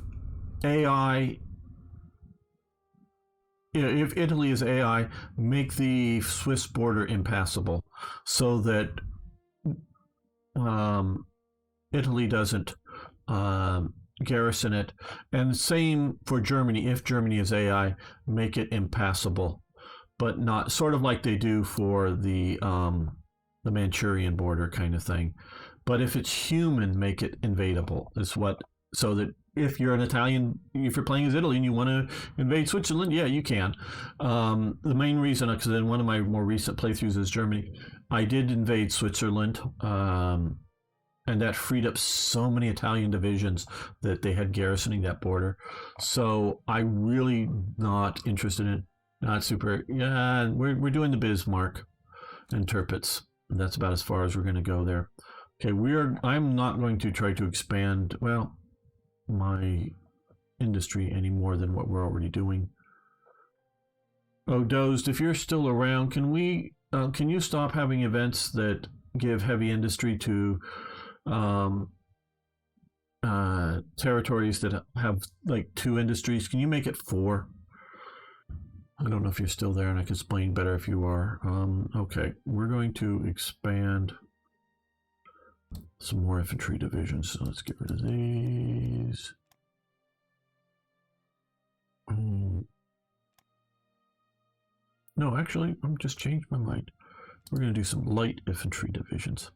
Italy is AI, make the Swiss border impassable so that Italy doesn't garrison it. And same for Germany. If Germany is AI, make it impassable, but not sort of like they do for the Manchurian border kind of thing. But if it's human, make it invadable. So that if you're an Italian, if you're playing as Italy and you want to invade Switzerland, yeah, you can. The main reason, because in one of my more recent playthroughs as Germany, I did invade Switzerland and that freed up so many Italian divisions that they had garrisoning that border. So I really not interested in, not super. Yeah, we're doing the Bismarck and Tirpitz. And that's about as far as we're going to go there. Okay, I'm not going to try to expand, well, my industry any more than what we're already doing. Oh, Dozed, if you're still around, can you stop having events that give heavy industry to territories that have like 2 industries? Can you make it 4? I don't know if you're still there, and I can explain better if you are. Okay, we're going to expand some more infantry divisions. So let's get rid of these. No, actually, I'm just changed my mind. We're going to do some light infantry divisions.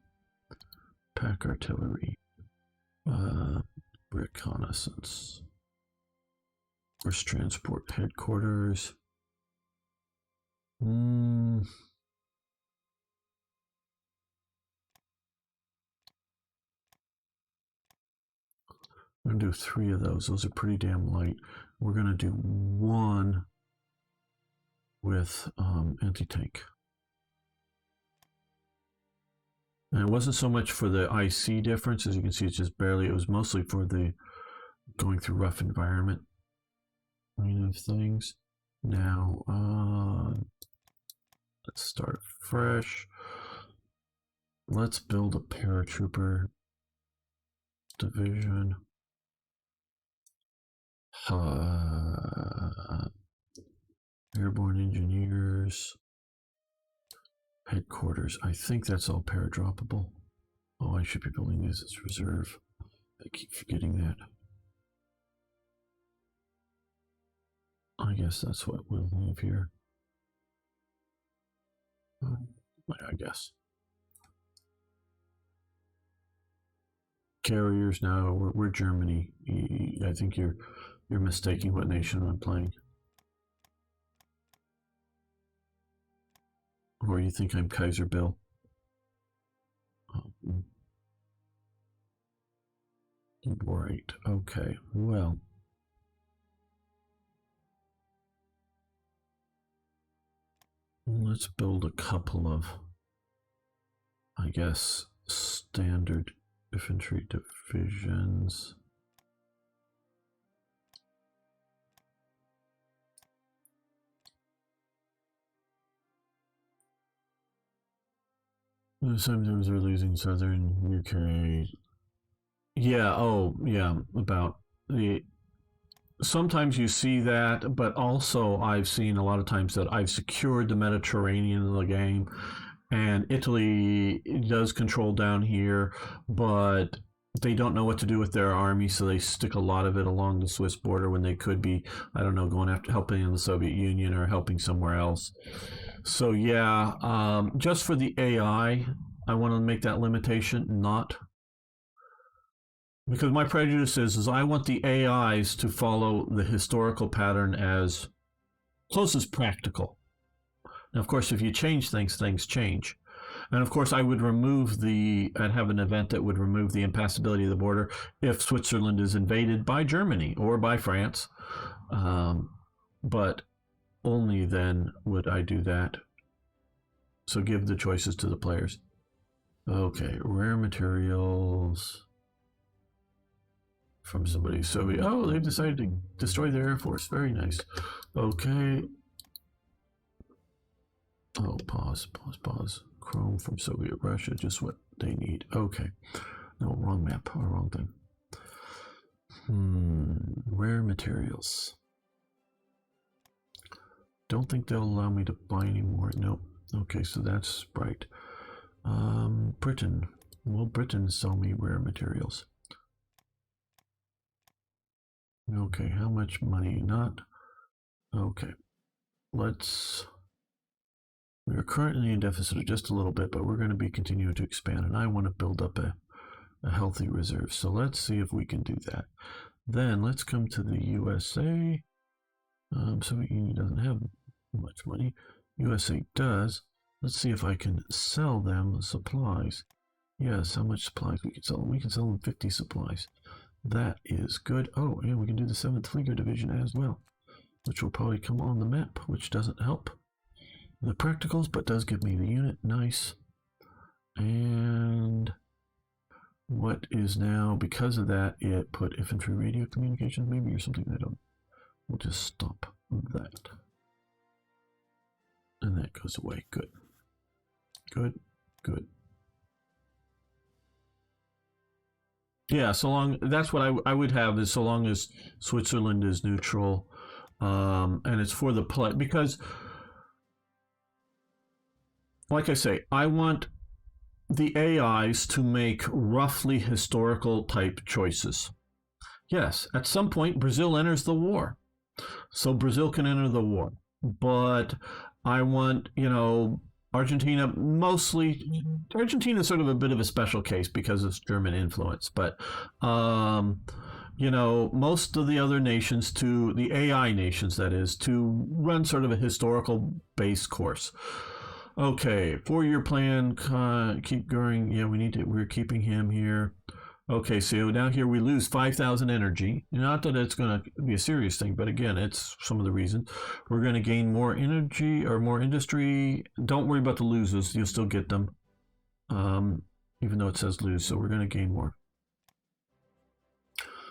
Pack artillery. Reconnaissance. Force transport headquarters. I'm going to do 3 of those. Those are pretty damn light. We're going to do 1 with anti-tank. And it wasn't so much for the IC difference. As you can see, it's just barely. It was mostly for the going through rough environment kind of things. Now, let's start fresh. Let's build a paratrooper division. Airborne engineers. Headquarters. I think that's all paradroppable. Oh, I should be building this as reserve. I keep forgetting that. I guess that's what we'll have here. I guess. Carriers now. We're Germany. I think you're mistaking what nation I'm playing. Or you think I'm Kaiser Bill. Right. Okay. Well. Let's build a couple of, I guess, standard infantry divisions. Sometimes we're losing southern UK. Yeah, oh, yeah, about the. Sometimes you see that, but also I've seen a lot of times that I've secured the Mediterranean in the game, and Italy does control down here, but they don't know what to do with their army, so they stick a lot of it along the Swiss border when they could be, I don't know, going after helping in the Soviet Union or helping somewhere else. So yeah, just for the AI, I want to make that limitation, not because my prejudice is I want the AIs to follow the historical pattern as close as practical. Now, of course, if you change things, things change. And of course, I would I'd have an event that would remove the impassability of the border if Switzerland is invaded by Germany or by France. But only then would I do that. So give the choices to the players. Okay, rare materials from somebody. So they've decided to destroy their Air Force. Very nice. Okay. Oh, pause. Chrome from Soviet Russia, just what they need. Okay. No, wrong map or wrong thing. Rare materials. Don't think they'll allow me to buy anymore. Nope. Okay, so that's right. Britain. Will Britain sell me rare materials? Okay, how much money? Not. Okay. We're currently in deficit of just a little bit, but we're going to be continuing to expand, and I want to build up a healthy reserve. So let's see if we can do that. Then let's come to the USA. Soviet Union doesn't have much money. USA does. Let's see if I can sell them supplies. Yes, how much supplies we can sell them? We can sell them 50 supplies. That is good. Oh, and we can do the 7th Flieger Division as well, which will probably come on the map, which doesn't help the practicals, but does give me the unit. Nice. And what is now, because of that, it put infantry radio communications maybe or something. I don't. We'll just stop that. And that goes away. Good. Good. Good. Yeah, so long. That's what I would have, is so long as Switzerland is neutral, and it's for the play, because, like I say, I want the AIs to make roughly historical type choices. Yes, at some point Brazil enters the war, so Brazil can enter the war, but I want, Argentina mostly. Argentina is sort of a bit of a special case because of German influence, but most of the other nations, to the AI nations, that is, to run sort of a historical base course. Okay, 4-year plan, keep going. Yeah, we're keeping him here. Okay, so now here we lose 5,000 energy. Not that it's going to be a serious thing, but again, it's some of the reasons. We're going to gain more energy or more industry. Don't worry about the losers. You'll still get them, even though it says lose. So we're going to gain more.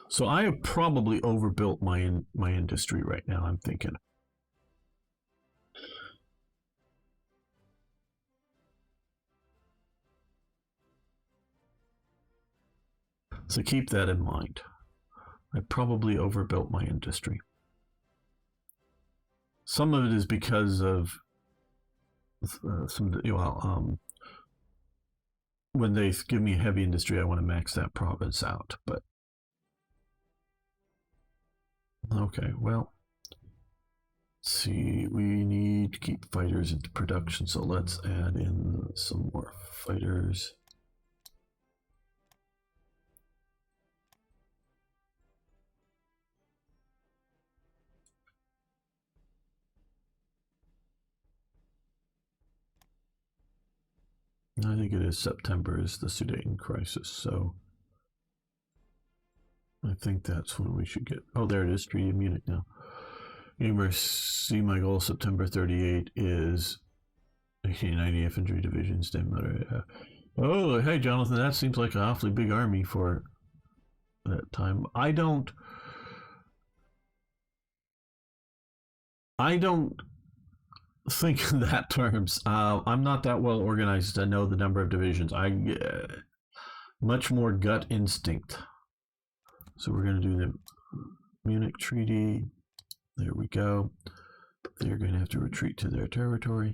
So I have probably overbuilt my industry right now, I'm thinking. So keep that in mind. I probably overbuilt my industry. Some of it is because of when they give me heavy industry, I want to max that province out. But okay, well, let's see. We need to keep fighters into production, so let's add in some more fighters. I think it is September is the Sudan crisis, so I think that's when we should get. Oh, there it is, Treaty of Munich now. Gamer, see my goal September 38 is 1890 infantry divisions. Oh, hey, Jonathan, that seems like an awfully big army for that time. I don't think in that terms. I'm not that well organized to know the number of divisions. I much more gut instinct. So we're going to do the Munich Treaty. There we go. They're going to have to retreat to their territory.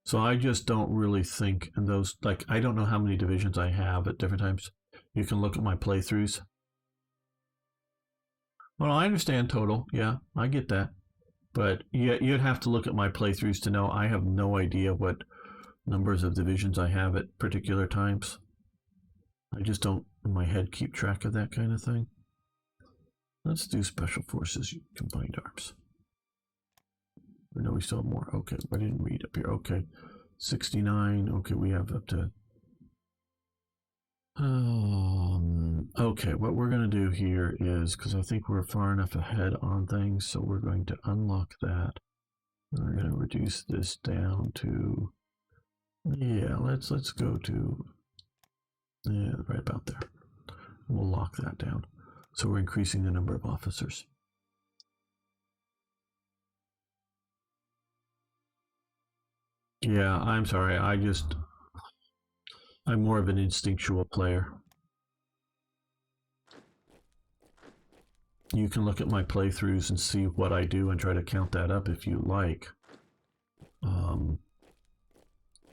So I just don't really think in those, like, I don't know how many divisions I have at different times. You can look at my playthroughs. Well, I understand total. Yeah, I get that. But you'd have to look at my playthroughs to know. I have no idea what numbers of divisions I have at particular times. I just don't, in my head, keep track of that kind of thing. Let's do Special Forces Combined Arms. Or no, we still have more. Okay, I didn't read up here. Okay, 69. Okay, we have up to. Okay, what we're going to do here is, because I think we're far enough ahead on things, so we're going to unlock that. We're going to reduce this down to, yeah, let's go to, yeah, right about there. We'll lock that down. So we're increasing the number of officers. Yeah, I'm sorry. I'm more of an instinctual player. You can look at my playthroughs and see what I do and try to count that up if you like.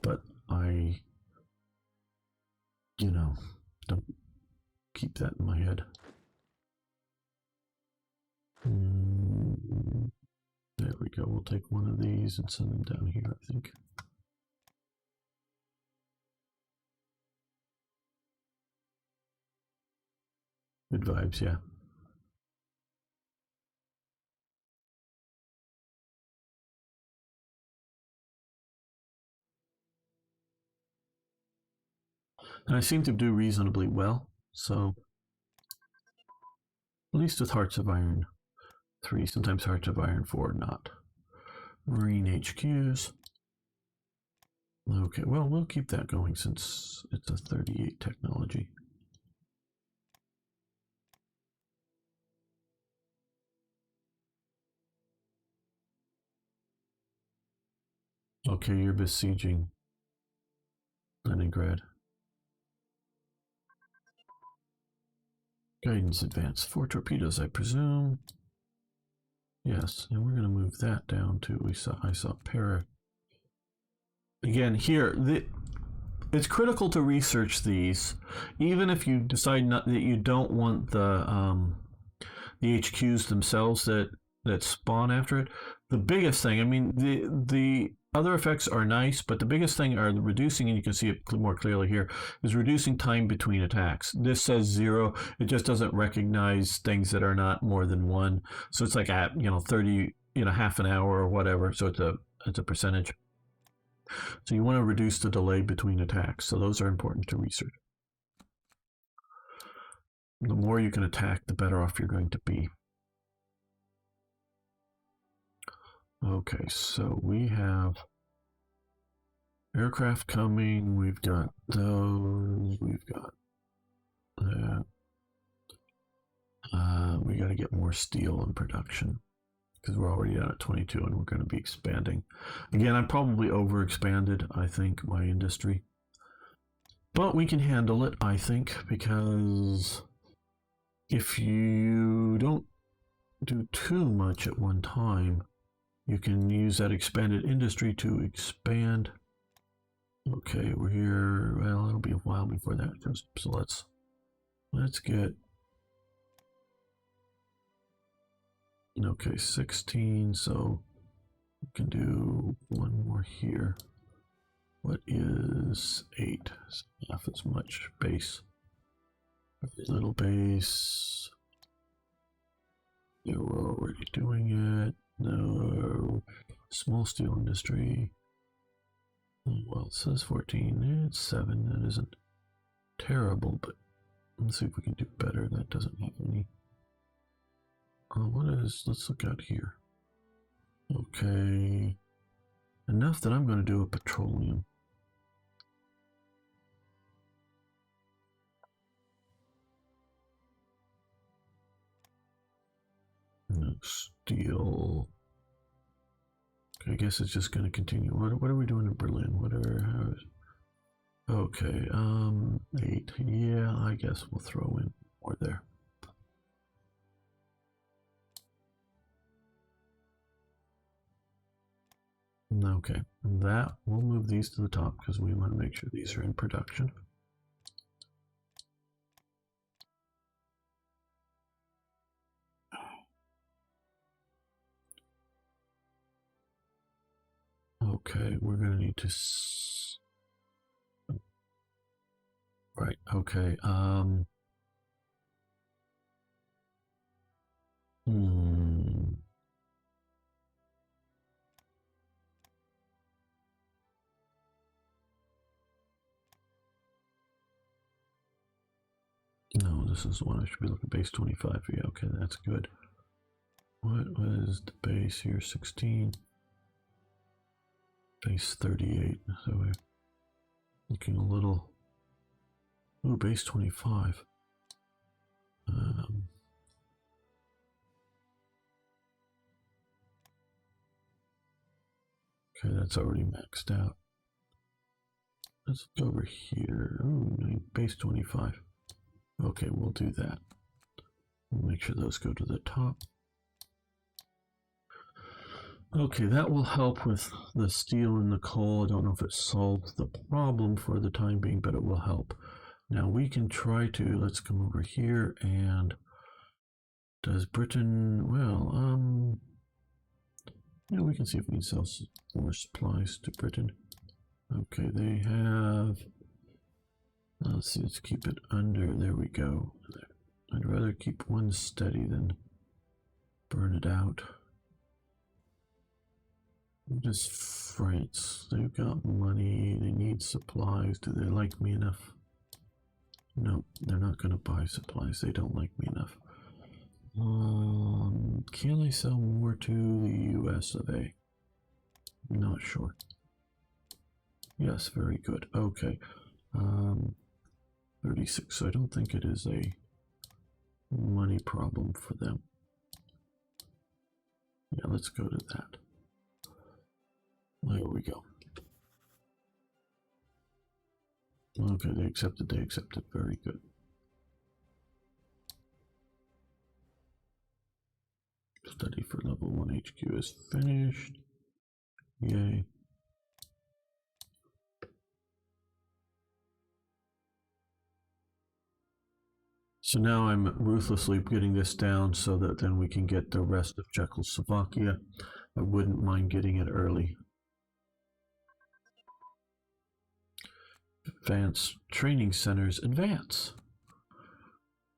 But I, don't keep that in my head. There we go. We'll take one of these and send them down here, I think. Good vibes, yeah. And I seem to do reasonably well, so at least with Hearts of Iron 3, sometimes Hearts of Iron 4 not. Marine HQs. Okay, well, we'll keep that going since it's a 38 technology. Okay, you're besieging Leningrad. Guidance advance. 4 torpedoes, I presume. Yes, and we're going to move that down to, I saw Para. Again, here, it's critical to research these, even if you decide not that you don't want the HQs themselves that spawn after it. The biggest thing, I mean, the other effects are nice, but the biggest thing are reducing, and you can see it more clearly here, is reducing time between attacks. This says 0. It just doesn't recognize things that are not more than 1. So it's like at 30, half an hour or whatever. So it's a percentage. So you want to reduce the delay between attacks. So those are important to research. The more you can attack, the better off you're going to be. Okay, so we have aircraft coming. We've got those. We've got that. We got to get more steel in production because we're already at 22 and we're going to be expanding. Again, I'm probably overexpanded, I think, my industry. But we can handle it, I think, because if you don't do too much at one time, you can use that expanded industry to expand. Okay, we're here. Well, it'll be a while before that. So let's get. Okay, 16. So we can do one more here. What is 8? It's half as much base. Little base. Yeah, we're already doing it. No, small steel industry. Well, it says 14. It's 7. That isn't terrible, but let's see if we can do better. That doesn't have any. Let's look out here. Okay. Enough that I'm going to do a petroleum. No, steel. I guess it's just going to continue. What are we doing in Berlin? Okay, 8. Yeah, I guess we'll throw in more there. Okay, we'll move these to the top because we want to make sure these are in production. Okay, we're going to need to. Right. Okay. No, this is the one I should be looking at. Base 25. Yeah. Okay, that's good. What was the base here? 16. Base 38. So we're looking a little. Ooh, base 25. Okay, that's already maxed out. Let's go over here. Ooh, base 25. Okay, we'll do that. We'll make sure those go to the top. Okay, that will help with the steel and the coal. I don't know if it solves the problem for the time being, but it will help. Now we can try to, let's come over here and does Britain, well, yeah, we can see if we can sell more supplies to Britain. Okay, they have, let's see, let's keep it under, there we go. I'd rather keep one steady than burn it out. Just France, they've got money, they need supplies. Do they like me enough? No, they're not going to buy supplies. They don't like me enough. Can I sell more to the US of A? Not sure. Yes, very good. Okay. 36. So I don't think it is a money problem for them. Yeah, let's go to that. There we go. Okay, they accepted. They accepted. Very good. Study for level 1 HQ is finished. Yay. So now I'm ruthlessly getting this down so that then we can get the rest of Czechoslovakia. I wouldn't mind getting it early. Advanced training centers. Advance.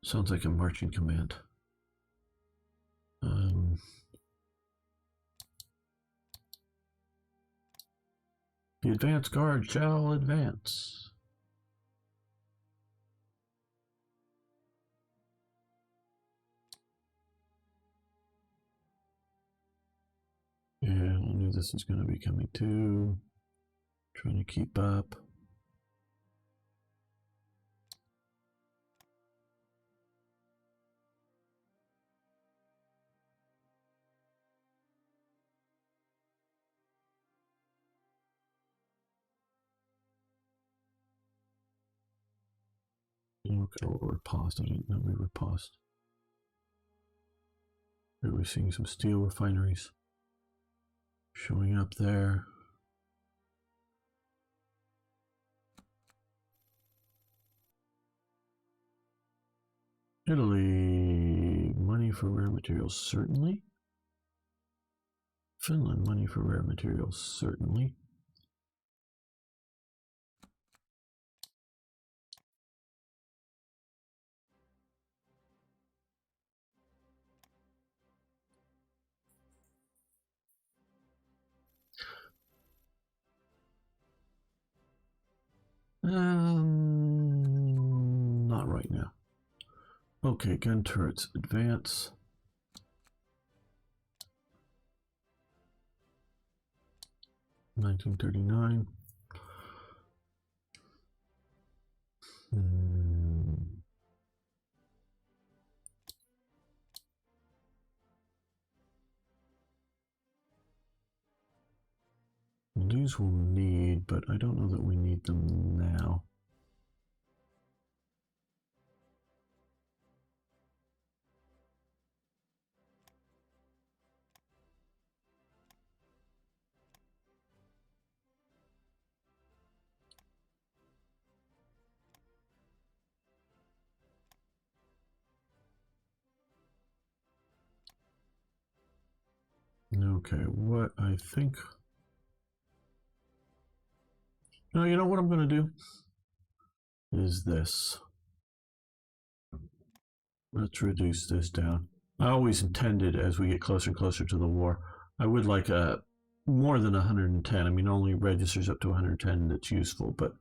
Sounds like a marching command. The advance guard shall advance. Yeah, I knew this was going to be coming too. Trying to keep up. Okay, we're paused. I didn't know we were paused. Here we're seeing some steel refineries showing up there. Italy, money for rare materials, certainly. Finland, money for rare materials, certainly. Not right now. Okay, gun turrets, advance. $1939. These we'll need, but I don't know that we need them now. Okay, what I think... No, you know what I'm going to do? Is this. Let's reduce this down. I always intended, as we get closer and closer to the war, I would like more than 110. I mean, only registers up to 110 that's useful, but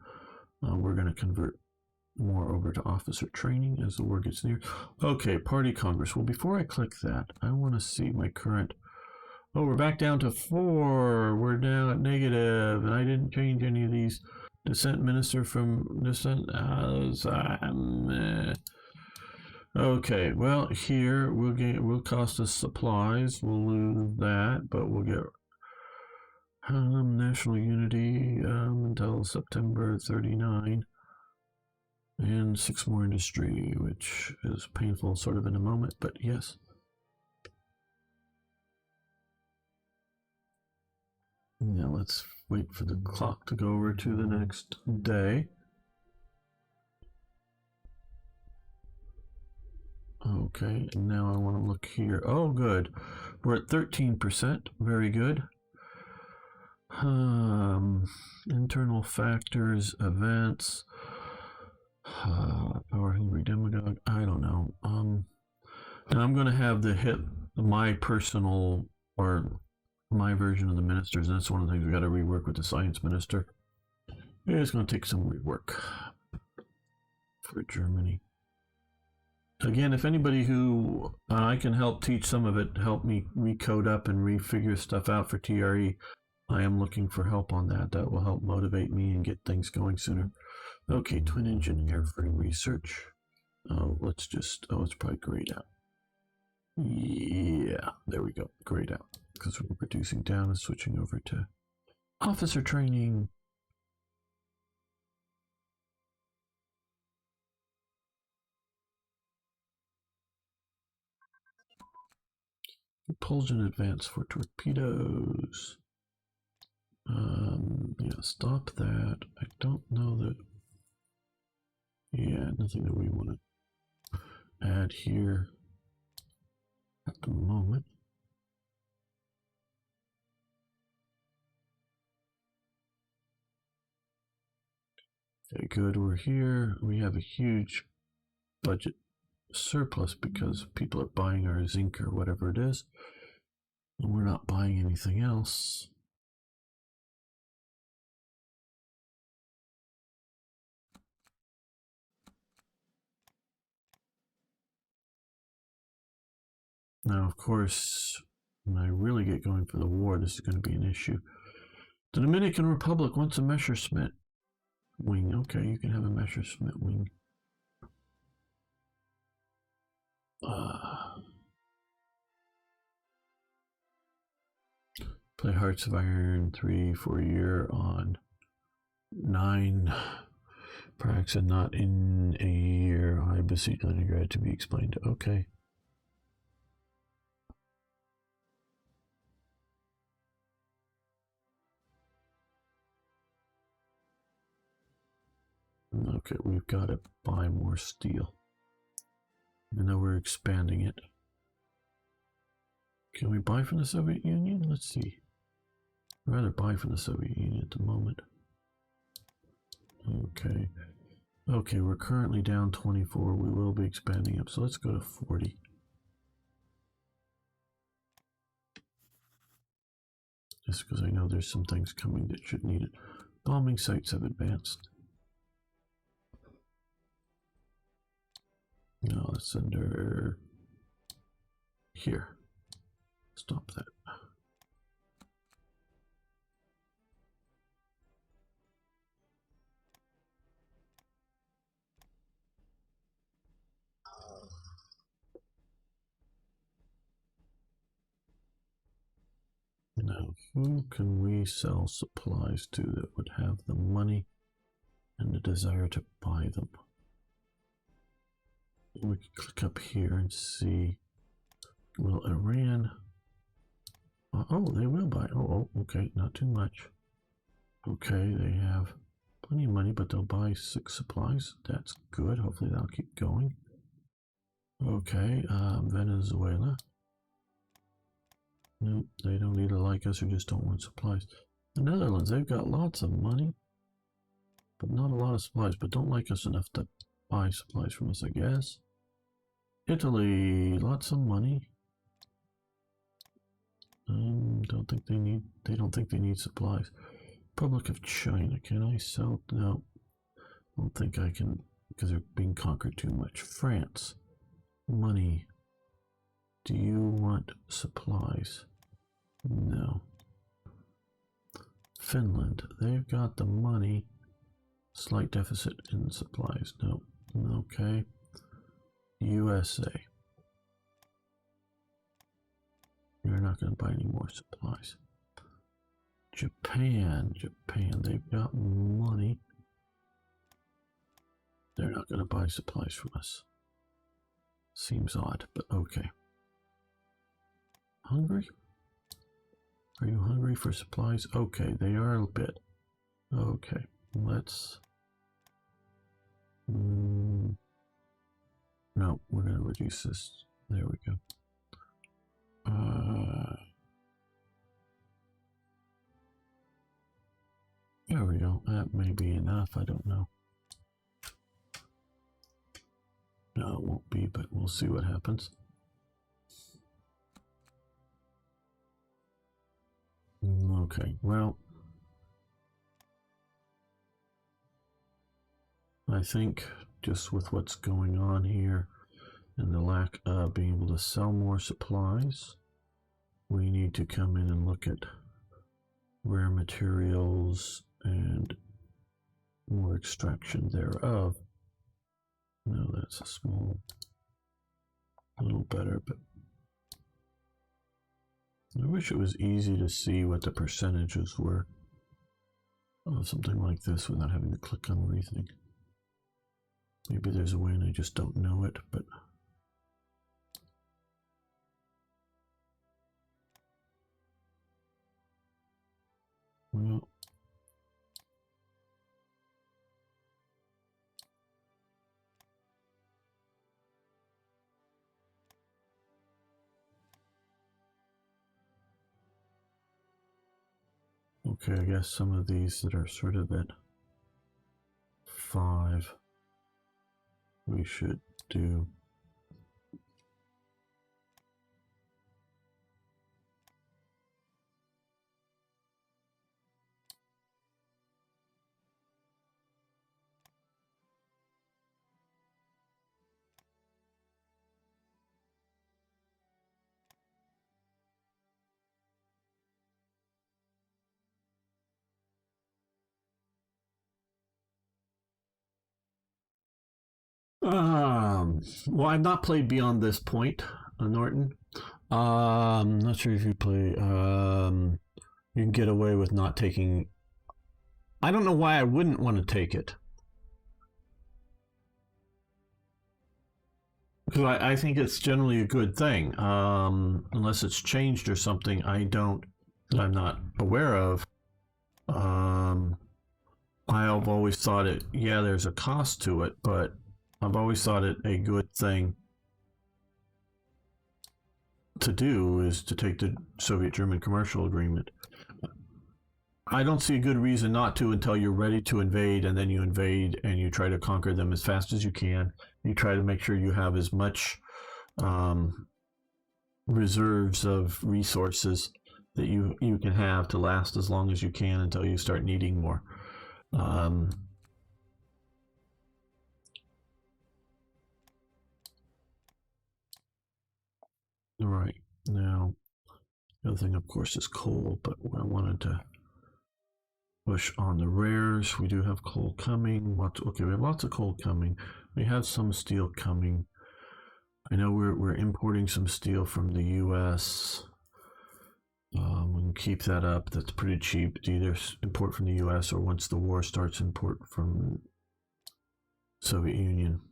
we're going to convert more over to officer training as the war gets near. Okay, party congress. Well, before I click that, I want to see my current... Oh, we're back down to 4. We're down at negative, and I didn't change any of these. Dissent minister from dissent. Okay, well, here will cost us supplies. We'll lose that, but we'll get national unity until September 39. And 6 more industry, which is painful sort of in a moment, but yes. Now let's wait for the clock to go over to the next day. Okay, and now I want to look here. Oh, good. We're at 13%. Very good. Internal factors, events, power hungry demagogue. I don't know. Now I'm going to have the hit my personal or my version of the ministers, and that's one of the things we got to rework with the science minister. It's going to take some rework. for Germany. Again, if anybody who I can help teach some of it, help me recode up and refigure stuff out for TRE, I am looking for help on that. That will help motivate me and get things going sooner. Okay, twin engine airframe research. Let's just, it's probably grayed out. Yeah, there we go, grayed out. Because we're reducing down and switching over to officer training. Propulsion advance for torpedoes. Yeah, stop that. I don't know that. Yeah, nothing that we want to add here at the moment. Okay, good. We're here. We have a huge budget surplus because people are buying our zinc or whatever it is, and we're not buying anything else. Now, of course, when I really get going for the war, this is going to be an issue. The Dominican Republic wants a Messerschmitt wing. Okay, you can have a Messerschmitt wing. Play Hearts of Iron 3 for a year on 9 Prax and not in a year. I beseech Leningrad to be explained. Okay. Okay, we've got to buy more steel. Even though we're expanding it. Can we buy from the Soviet Union? Let's see. I'd rather buy from the Soviet Union at the moment. Okay. Okay, we're currently down 24. We will be expanding up. So let's go to 40. Just because I know there's some things coming that should need it. Bombing sites have advanced. No, it's under here. Stop that. Now, who can we sell supplies to that would have the money and the desire to buy them? We can click up here and see. Will Iran? Oh, they will buy. Oh, okay, not too much. Okay, they have plenty of money, but they'll buy 6 supplies. That's good. Hopefully that'll keep going. Okay, Venezuela. Nope, they don't either like us or just don't want supplies. The Netherlands, they've got lots of money, but not a lot of supplies, but don't like us enough to buy supplies from us, I guess. Italy, lots of money. They don't think they need supplies. Republic of China, can I sell? No, I don't think I can, because they're being conquered too much. France, money. Do you want supplies? No. Finland, they've got the money. Slight deficit in supplies. No. Okay. USA. You're not going to buy any more supplies. Japan, they've got money. They're not going to buy supplies from us. Seems odd, but okay. Hungry? Are you hungry for supplies? Okay, they are a bit. Okay, let's... No, we're going to reduce this. There we go. There we go. That may be enough. I don't know. No, it won't be, but we'll see what happens. Okay, well, I think just with what's going on here and the lack of being able to sell more supplies, we need to come in and look at rare materials and more extraction thereof. No, that's a little better, but I wish it was easy to see what the percentages were of something like this without having to click on everything. Maybe there's a way and I just don't know it, but well, okay, I guess some of these that are sort of at 5 we should do. Well, I've not played beyond this point, Norton. Not sure if you play. You can get away with not taking. I don't know why I wouldn't want to take it. Because I think it's generally a good thing, unless it's changed or something. That I'm not aware of. I've always thought it. Yeah, there's a cost to it, but I've always thought it a good thing to do is to take the Soviet-German commercial agreement. I don't see a good reason not to until you're ready to invade, and then you invade and you try to conquer them as fast as you can. You try to make sure you have as much reserves of resources that you can have to last as long as you can until you start needing more. All right, now the other thing, of course, is coal, but I wanted to push on the rares. We do have coal coming. Okay, we have lots of coal coming. We have some steel coming. I know we're importing some steel from the U.S. We can keep that up. That's pretty cheap to either import from the U.S. or once the war starts, import from Soviet Union.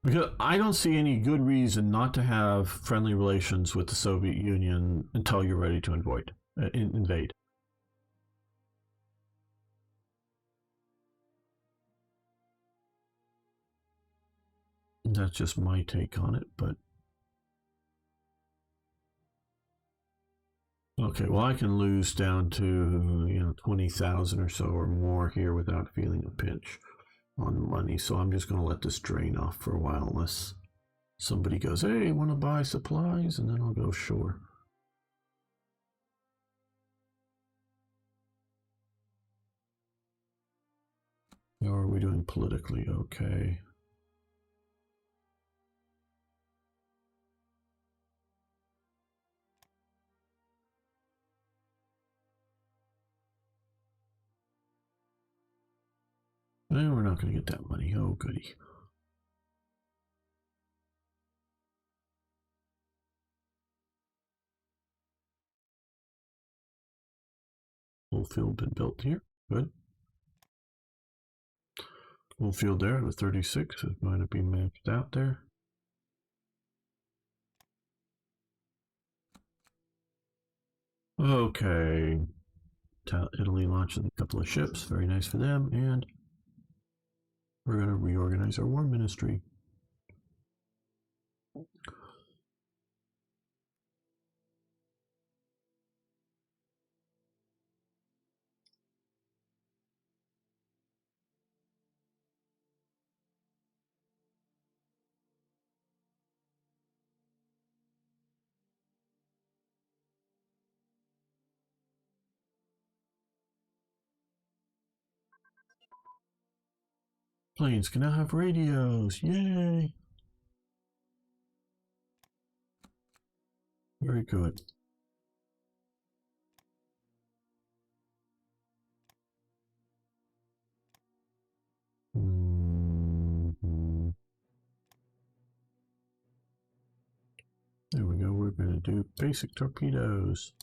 Because I don't see any good reason not to have friendly relations with the Soviet Union until you're ready to invade. That's just my take on it, but okay. Well, I can lose down to 20,000 or so or more here without feeling a pinch on money. So I'm just going to let this drain off for a while unless somebody goes, "Hey, want to buy supplies?" and then I'll go, "Sure." How are we doing politically? Okay. And we're not going to get that money. Oh, goody. Whole field been built here. Good. Whole field there at 36 is going to be maxed out there. Okay. Italy launches a couple of ships. Very nice for them. And we're going to reorganize our war ministry. Planes can now have radios. Yay! Very good. There we go. We're going to do basic torpedoes.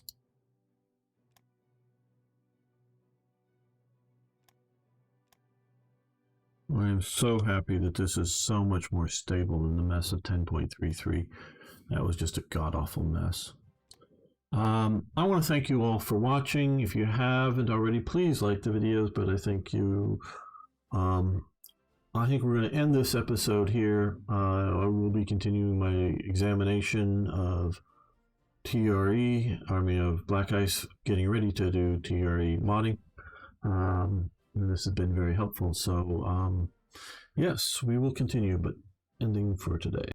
I am so happy that this is so much more stable than the mess of 10.33. That was just a god-awful mess. I want to thank you all for watching. If you haven't already, please like the videos, but I think we're going to end this episode here. I will be continuing my examination of TRE, Army of Black Ice, getting ready to do TRE modding. This has been very helpful. So, yes, we will continue, but ending for today.